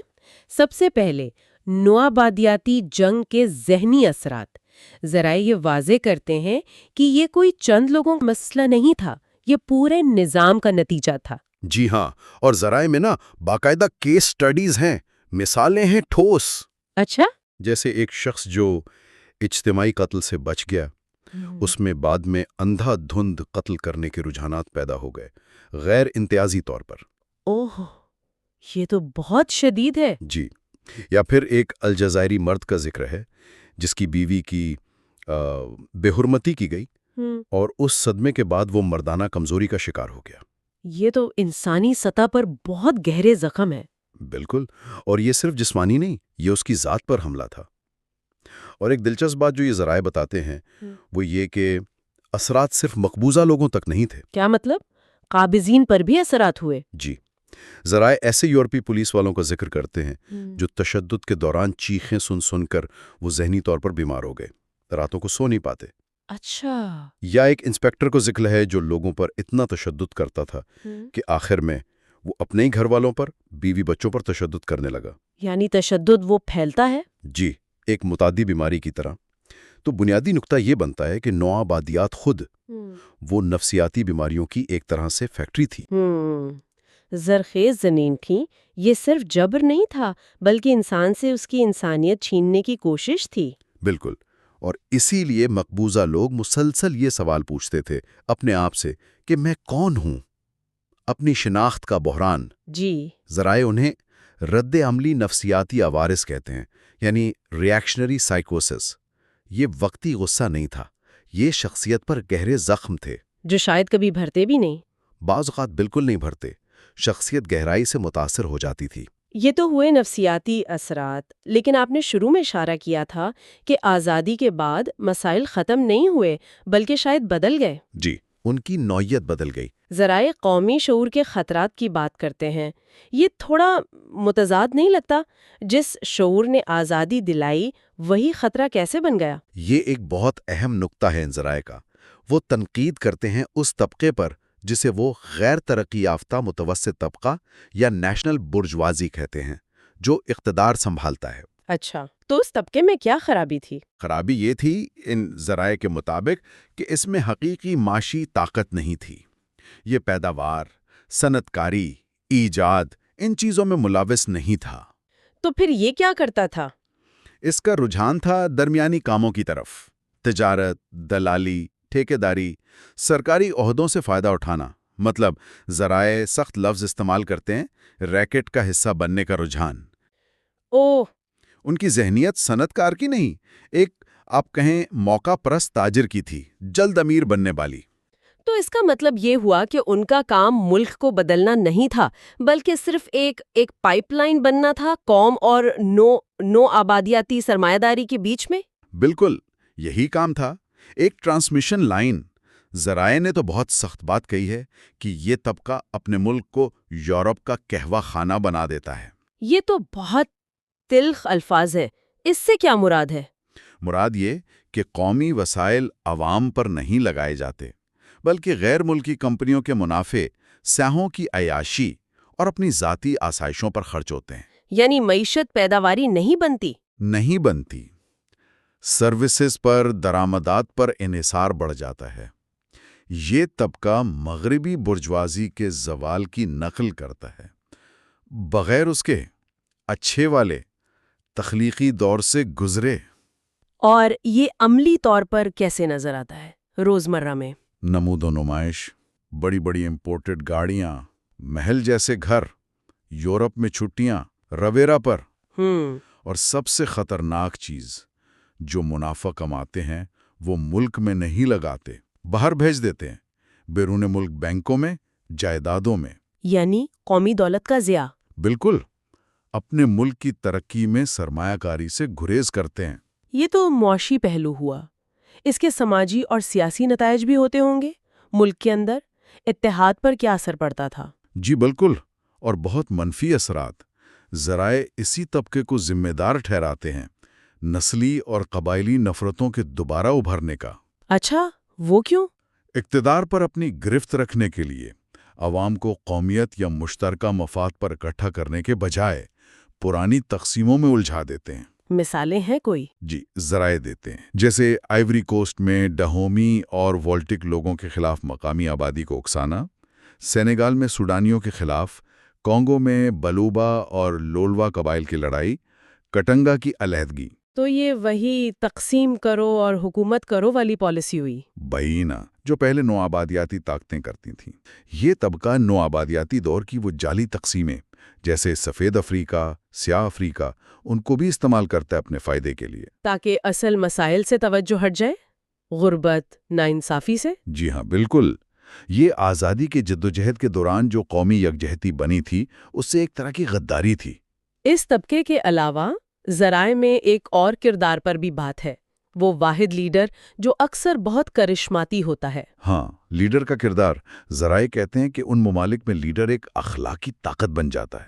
سب سے پہلے نوآبادیاتی جنگ کے ذہنی اثرات۔ ذرائع یہ واضح کرتے ہیں کہ یہ کوئی چند لوگوں کا مسئلہ نہیں تھا، یہ پورے نظام کا نتیجہ تھا۔ جی ہاں، اور ذرائع میں باقاعدہ کیس سٹڈیز ہیں، مثالیں ہیں ٹھوس۔ اچھا؟ جیسے ایک شخص جو اجتماعی قتل سے بچ گیا، اس میں بعد میں اندھا دھند قتل کرنے کے رجحانات پیدا ہو گئے، غیر امتیازی طور پر۔ اوہ، یہ تو بہت شدید ہے۔ جی، یا پھر ایک الجزائری مرد کا ذکر ہے جس کی بیوی کی بے حرمتی کی گئی اور اس صدمے کے بعد وہ مردانہ کمزوری کا شکار ہو گیا۔ یہ تو انسانی سطح پر بہت گہرے زخم ہے۔ بالکل، اور یہ صرف جسمانی نہیں، یہ اس کی ذات پر حملہ تھا۔ اور ایک دلچسپ بات جو یہ ذرائع بتاتے ہیں وہ یہ کہ اثرات صرف مقبوضہ لوگوں تک نہیں تھے۔ کیا مطلب؟ قابضین پر بھی اثرات ہوئے؟ جی، ذرائع ایسے یورپی پولیس والوں کا ذکر کرتے ہیں جو تشدد کے دوران چیخیں سن کر وہ ذہنی طور پر بیمار ہو گئے، راتوں کو سو نہیں پاتے۔ اچھا۔ یا ایک انسپیکٹر کو ذکر ہے جو لوگوں پر اتنا تشدد کرتا تھا کہ آخر میں وہ اپنے ہی گھر والوں پر، بیوی بچوں پر تشدد کرنے لگا۔ یعنی تشدد وہ پھیلتا ہے؟ جی، ایک متعدی بیماری کی طرح۔ تو بنیادی نقطہ یہ بنتا ہے کہ نوآبادیات خود وہ نفسیاتی بیماریوں کی ایک طرح سے فیکٹری تھی۔ زرخیز زمین تھی، یہ صرف جبر نہیں تھا بلکہ انسان سے اس کی انسانیت چھیننے کی کوشش تھی۔ بالکل، اور اسی لیے مقبوضہ لوگ مسلسل یہ سوال پوچھتے تھے اپنے آپ سے کہ میں کون ہوں؟ اپنی شناخت کا بحران۔ جی۔ ذرائع انہیں رد عملی نفسیاتی عوارض کہتے ہیں، یعنی ریاکشنری سائیکوسس۔ یہ وقتی غصہ نہیں تھا، یہ شخصیت پر گہرے زخم تھے جو شاید کبھی بھرتے بھی نہیں۔ بعض اوقات بالکل نہیں بھرتے، شخصیت گہرائی سے متاثر ہو جاتی تھی۔ یہ تو ہوئے نفسیاتی اثرات، لیکن آپ نے شروع میں اشارہ کیا تھا کہ آزادی کے بعد مسائل ختم نہیں ہوئے بلکہ شاید بدل گئے۔ جی، ان کی نوعیت بدل گئی۔ ذرائع قومی شعور کے خطرات کی بات کرتے ہیں، یہ تھوڑا متضاد نہیں لگتا؟ جس شعور نے آزادی دلائی وہی خطرہ کیسے بن گیا؟ یہ ایک بہت اہم نقطہ ہے ان ذرائع کا۔ وہ تنقید کرتے ہیں اس طبقے پر جسے وہ غیر ترقی یافتہ متوسط طبقہ یا نیشنل برجوازی کہتے ہیں، جو اقتدار سنبھالتا ہے۔ اچھا، تو اس طبقے میں کیا خرابی تھی؟ خرابی یہ تھی ان ذرائع کے مطابق کہ اس میں حقیقی معاشی طاقت نہیں تھی۔ یہ پیداوار، صنعت کاری، ایجاد، ان چیزوں میں ملوث نہیں تھا۔ تو پھر یہ کیا کرتا تھا؟ اس کا رجحان تھا درمیانی کاموں کی طرف، تجارت، دلالی، ٹھیکیداری، سرکاری عہدوں سے فائدہ اٹھانا۔ مطلب ذرائع سخت لفظ استعمال کرتے ہیں، ریکٹ کا حصہ بننے کا رجحان۔ اوہ! ان کی ذہنیت صنعت کار کی نہیں، ایک آپ کہیں موقع پرست تاجر کی تھی، جلد امیر بننے والی۔ تو اس کا مطلب یہ ہوا کہ ان کا کام ملک کو بدلنا نہیں تھا بلکہ صرف ایک پائپ لائن بننا تھا قوم اور نو آبادیاتی سرمایہ داری کے بیچ میں؟ بالکل یہی کام تھا، ایک ٹرانسمیشن لائن۔ ذرائع نے تو بہت سخت بات کہی ہے کہ یہ طبقہ اپنے ملک کو یورپ کا قہوہ خانہ بنا دیتا ہے۔ یہ تو بہت تلخ الفاظ ہیں، اس سے کیا مراد ہے؟ مراد یہ کہ قومی وسائل عوام پر نہیں لگائے جاتے، بلکہ غیر ملکی کمپنیوں کے منافع، سیاحوں کی عیاشی اور اپنی ذاتی آسائشوں پر خرچ ہوتے ہیں۔ یعنی معیشت پیداواری نہیں بنتی؟ نہیں بنتی، سروسز پر، درآمدات پر انحصار بڑھ جاتا ہے۔ یہ طبقہ مغربی برجوازی کے زوال کی نقل کرتا ہے، بغیر اس کے اچھے والے تخلیقی دور سے گزرے۔ اور یہ عملی طور پر کیسے نظر آتا ہے روزمرہ میں؟ نمود و نمائش، بڑی بڑی امپورٹڈ گاڑیاں، محل جیسے گھر، یورپ میں چھٹیاں، رویرا پر۔ اور سب سے خطرناک چیز، جو منافع کماتے ہیں وہ ملک میں نہیں لگاتے، باہر بھیج دیتے ہیں، بیرون ملک بینکوں میں، جائیدادوں میں۔ یعنی قومی دولت کا ضیاع۔ بالکل، اپنے ملک کی ترقی میں سرمایہ کاری سے گریز کرتے ہیں۔ یہ تو معاشی پہلو ہوا، اس کے سماجی اور سیاسی نتائج بھی ہوتے ہوں گے۔ ملک کے اندر اتحاد پر کیا اثر پڑتا تھا؟ جی بالکل، اور بہت منفی اثرات۔ ذرائع اسی طبقے کو ذمہ دار ٹھہراتے ہیں نسلی اور قبائلی نفرتوں کے دوبارہ ابھرنے کا۔ اچھا، وہ کیوں؟ اقتدار پر اپنی گرفت رکھنے کے لیے عوام کو قومیت یا مشترکہ مفاد پر اکٹھا کرنے کے بجائے پرانی تقسیموں میں الجھا دیتے ہیں۔ مثالیں ہیں کوئی؟ جی، ذرائع دیتے ہیں، جیسے آئیوری کوسٹ میں ڈہومی اور وولٹک لوگوں کے خلاف مقامی آبادی کو اکسانا، سینیگال میں سوڈانیوں کے خلاف، کانگو میں بلوبا اور لولوا قبائل کی لڑائی، کٹنگا کی علیحدگی۔ تو یہ وہی تقسیم کرو اور حکومت کرو والی پالیسی ہوئی؟ بینہ جو پہلے نوآبادیاتی طاقتیں کرتی تھیں۔ یہ طبقہ نوآبادیاتی دور کی وہ جعلی تقسیمیں، جیسے سفید افریقہ، سیاہ افریقہ، ان کو بھی استعمال کرتا ہے اپنے فائدے کے لیے، تاکہ اصل مسائل سے توجہ ہٹ جائے، غربت، ناانصافی سے۔ جی ہاں بالکل۔ یہ آزادی کے جدوجہد کے دوران جو قومی یکجہتی بنی تھی، اس سے ایک طرح کی غداری تھی۔ اس طبقے کے علاوہ ذرائع میں ایک اور کردار پر بھی بات ہے، وہ واحد لیڈر جو اکثر بہت کرشماتی ہوتا ہے۔ ہاں، لیڈر کا کردار۔ ذرائع کہتے ہیں کہ ان ممالک میں لیڈر ایک اخلاقی طاقت بن جاتا ہے،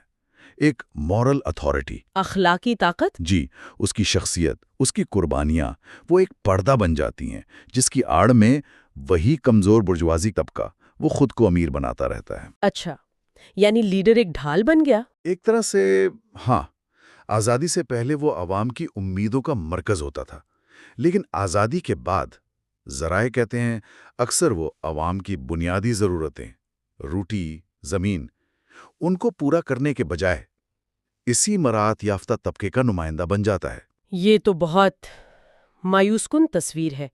ایک مورل اتھارٹی۔ اخلاقی طاقت؟ جی، اس کی شخصیت، اس کی قربانیاں، وہ ایک پردہ بن جاتی ہیں جس کی آڑ میں وہی کمزور برجوازی طبقہ وہ خود کو امیر بناتا رہتا ہے۔ اچھا، یعنی لیڈر ایک ڈھال بن گیا؟ ایک طرح سے ہاں۔ آزادی سے پہلے وہ عوام کی امیدوں کا مرکز ہوتا تھا، لیکن آزادی کے بعد ذرائع کہتے ہیں اکثر وہ عوام کی بنیادی ضرورتیں، روٹی، زمین، ان کو پورا کرنے کے بجائے اسی مراعات یافتہ طبقے کا نمائندہ بن جاتا ہے۔ یہ تو بہت مایوس کن تصویر ہے،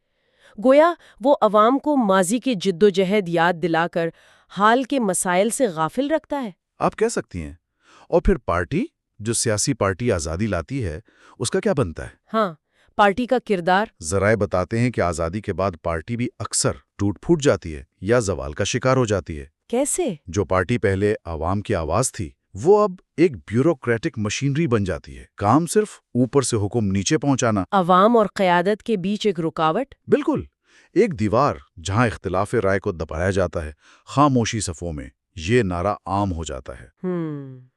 گویا وہ عوام کو ماضی کی جد و جہد یاد دلا کر حال کے مسائل سے غافل رکھتا ہے۔ آپ کہہ سکتی ہیں۔ اور پھر پارٹی، جو سیاسی پارٹی آزادی لاتی ہے، اس کا کیا بنتا ہے؟ ہاں، پارٹی کا کردار؟ ذرائع بتاتے ہیں کہ آزادی کے بعد پارٹی بھی اکثر ٹوٹ پھوٹ جاتی ہے یا زوال کا شکار ہو جاتی ہے۔ کیسے؟ جو پارٹی پہلے عوام کی آواز تھی، وہ اب ایک بیوروکریٹک مشینری بن جاتی ہے، کام صرف اوپر سے حکم نیچے پہنچانا۔ عوام اور قیادت کے بیچ ایک رکاوٹ؟ بالکل، ایک دیوار جہاں اختلاف رائے کو دبایا جاتا ہے، خاموشی صفوں میں یہ نعرہ عام ہو جاتا ہے۔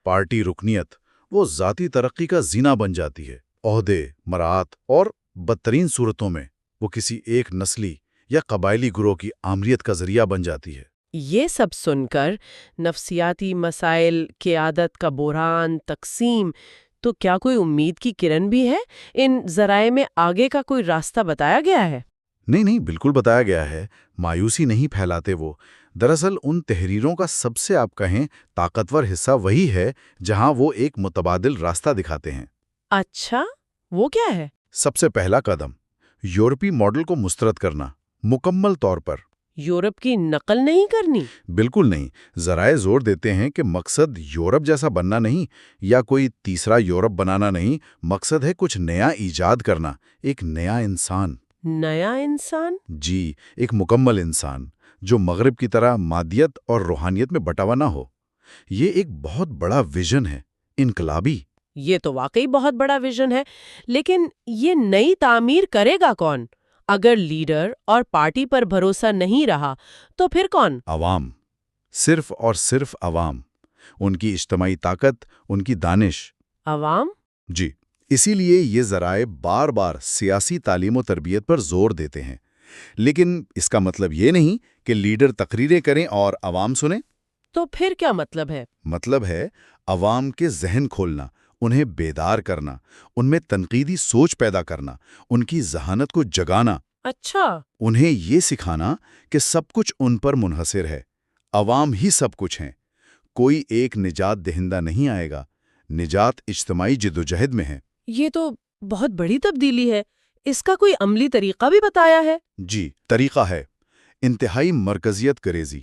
پارٹی رکنیت وہ ذاتی ترقی کا زینہ بن جاتی ہے، عہدے، مراعات، اور بدترین صورتوں میں وہ کسی ایک نسلی یا قبائلی گروہ کی آمریت کا ذریعہ بن جاتی ہے۔ یہ سب سن کر نفسیاتی مسائل، قیادت کا بحران، تقسیم، تو کیا کوئی امید کی کرن بھی ہے؟ ان ذرائع میں آگے کا کوئی راستہ بتایا گیا ہے؟ نہیں، بالکل بتایا گیا ہے۔ مایوسی نہیں پھیلاتے وہ۔ دراصل ان تحریروں کا سب سے آپ کہیں طاقتور حصہ وہی ہے جہاں وہ ایک متبادل راستہ دکھاتے ہیں۔ اچھا، وہ کیا ہے؟ سب سے پہلا قدم یورپی ماڈل کو مسترد کرنا، مکمل طور پر۔ یورپ کی نقل نہیں کرنی؟ بالکل نہیں۔ ذرائع زور دیتے ہیں کہ مقصد یورپ جیسا بننا نہیں یا کوئی تیسرا یورپ بنانا نہیں، مقصد ہے کچھ نیا ایجاد کرنا، ایک نیا انسان۔ نیا انسان؟ جی، ایک مکمل انسان۔ جو مغرب کی طرح مادیت اور روحانیت میں بٹا ہوا نہ ہو۔ یہ ایک بہت بڑا ویژن ہے، انقلابی۔ یہ تو واقعی بہت بڑا ویژن ہے، لیکن یہ نئی تعمیر کرے گا کون؟ اگر لیڈر اور پارٹی پر بھروسہ نہیں رہا تو پھر کون؟ عوام، صرف اور صرف عوام، ان کی اجتماعی طاقت، ان کی دانش۔ عوام؟ جی، اسی لیے یہ ذرائع بار بار سیاسی تعلیم و تربیت پر زور دیتے ہیں، لیکن اس کا مطلب یہ نہیں کہ لیڈر تقریریں کریں اور عوام سنیں۔ تو پھر کیا مطلب ہے؟ مطلب ہے عوام کے ذہن کھولنا، انہیں بیدار کرنا، ان میں تنقیدی سوچ پیدا کرنا، ان کی ذہانت کو جگانا۔ اچھا۔ انہیں یہ سکھانا کہ سب کچھ ان پر منحصر ہے، عوام ہی سب کچھ ہیں، کوئی ایک نجات دہندہ نہیں آئے گا، نجات اجتماعی جدوجہد میں ہے۔ یہ تو بہت بڑی تبدیلی ہے، اس کا کوئی عملی طریقہ بھی بتایا ہے؟ جی، طریقہ ہے، انتہائی مرکزیت گریزی،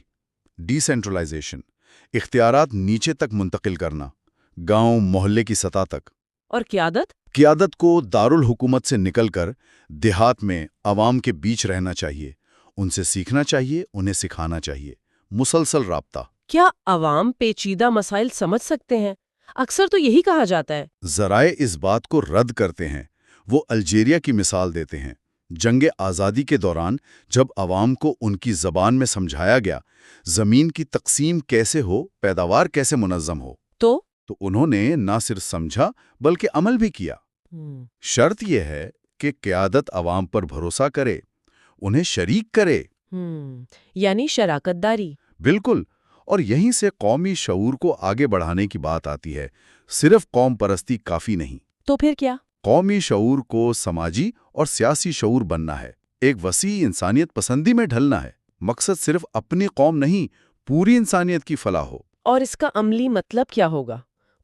ڈی سینٹرلائزیشن، اختیارات نیچے تک منتقل کرنا، گاؤں محلے کی سطح تک۔ اور قیادت؟ قیادت کو دارالحکومت سے نکل کر دیہات میں عوام کے بیچ رہنا چاہیے، ان سے سیکھنا چاہیے، انہیں سکھانا چاہیے، مسلسل رابطہ۔ کیا عوام پیچیدہ مسائل سمجھ سکتے ہیں؟ اکثر تو یہی کہا جاتا ہے۔ ذرائع اس بات کو رد کرتے ہیں، وہ الجیریا کی مثال دیتے ہیں۔ جنگ آزادی کے دوران جب عوام کو ان کی زبان میں سمجھایا گیا زمین کی تقسیم کیسے ہو، پیداوار کیسے منظم ہو، تو انہوں نے نہ صرف سمجھا بلکہ عمل بھی کیا۔ شرط یہ ہے کہ قیادت عوام پر بھروسہ کرے، انہیں شریک کرے۔ یعنی شراکت داری۔ بالکل، اور یہیں سے قومی شعور کو آگے بڑھانے کی بات آتی ہے۔ صرف قوم پرستی کافی نہیں۔ تو پھر کیا؟ قومی شعور کو سماجی اور سیاسی شعور بننا ہے، ایک وسیع انسانیت پسندی میں ڈھلنا ہے۔ مقصد صرف اپنی قوم نہیں، پوری انسانیت کی فلاح ہو۔ اور اس کا عملی مطلب کیا ہوگا؟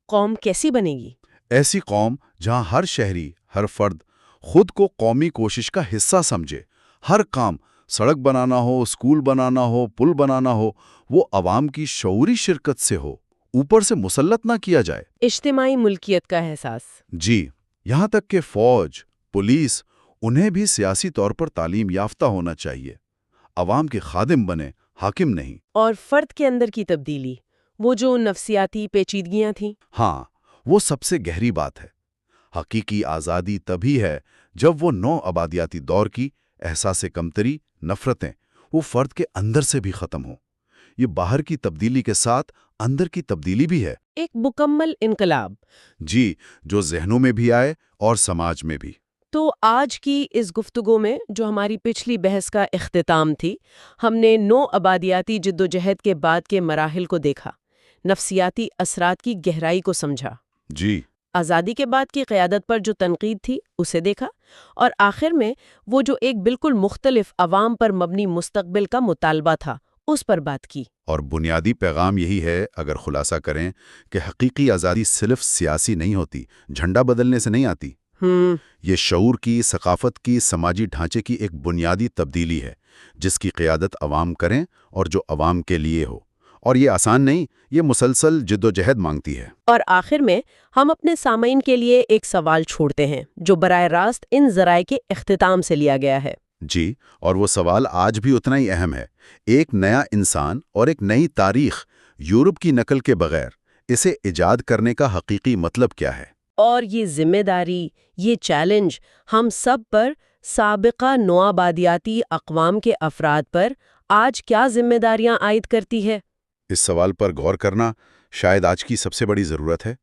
قوم کیسی بنے گی؟ ایسی قوم جہاں ہر شہری، ہر فرد خود کو قومی کوشش کا حصہ سمجھے، ہر کام، سڑک بنانا ہو، اسکول بنانا ہو، پل بنانا ہو، وہ عوام کی شعوری شرکت سے ہو، اوپر سے مسلط نہ کیا جائے۔ اجتماعی ملکیت کا احساس۔ جی، یہاں تک کہ فوج، پولیس، انہیں بھی سیاسی طور پر تعلیم یافتہ ہونا چاہیے، عوام کے خادم بنے، حاکم نہیں۔ اور فرد کے اندر کی تبدیلی، وہ جو نفسیاتی پیچیدگیاں تھیں؟ ہاں، وہ سب سے گہری بات ہے۔ حقیقی آزادی تبھی ہے جب وہ نو آبادیاتی دور کی احساس کمتری، نفرتیں، وہ فرد کے اندر سے بھی ختم ہوں۔ یہ باہر کی تبدیلی کے ساتھ اندر کی تبدیلی بھی ہے۔ ایک مکمل انقلاب۔ جی، جو ذہنوں میں بھی آئے اور سماج میں بھی۔ تو آج کی اس گفتگو میں جو ہماری پچھلی بحث کا اختتام تھی، ہم نے نو آبادیاتی جدوجہد کے بعد کے مراحل کو دیکھا، نفسیاتی اثرات کی گہرائی کو سمجھا، جی، آزادی کے بعد کی قیادت پر جو تنقید تھی اسے دیکھا، اور آخر میں وہ جو ایک بالکل مختلف عوام پر مبنی مستقبل کا مطالبہ تھا اس پر بات کی۔ اور بنیادی پیغام یہی ہے، اگر خلاصہ کریں، کہ حقیقی آزادی صرف سیاسی نہیں ہوتی، جھنڈا بدلنے سے نہیں آتی۔ یہ شعور کی، ثقافت کی، سماجی ڈھانچے کی ایک بنیادی تبدیلی ہے، جس کی قیادت عوام کریں اور جو عوام کے لیے ہو۔ اور یہ آسان نہیں، یہ مسلسل جدوجہد مانگتی ہے۔ اور آخر میں ہم اپنے سامعین کے لیے ایک سوال چھوڑتے ہیں جو براہ راست ان ذرائع کے اختتام سے لیا گیا ہے۔ جی، اور وہ سوال آج بھی اتنا ہی اہم ہے۔ ایک نیا انسان اور ایک نئی تاریخ، یورپ کی نقل کے بغیر، اسے ایجاد کرنے کا حقیقی مطلب کیا ہے؟ اور یہ ذمہ داری، یہ چیلنج ہم سب پر، سابقہ نوآبادیاتی اقوام کے افراد پر آج کیا ذمہ داریاں عائد کرتی ہے؟ اس سوال پر غور کرنا شاید آج کی سب سے بڑی ضرورت ہے۔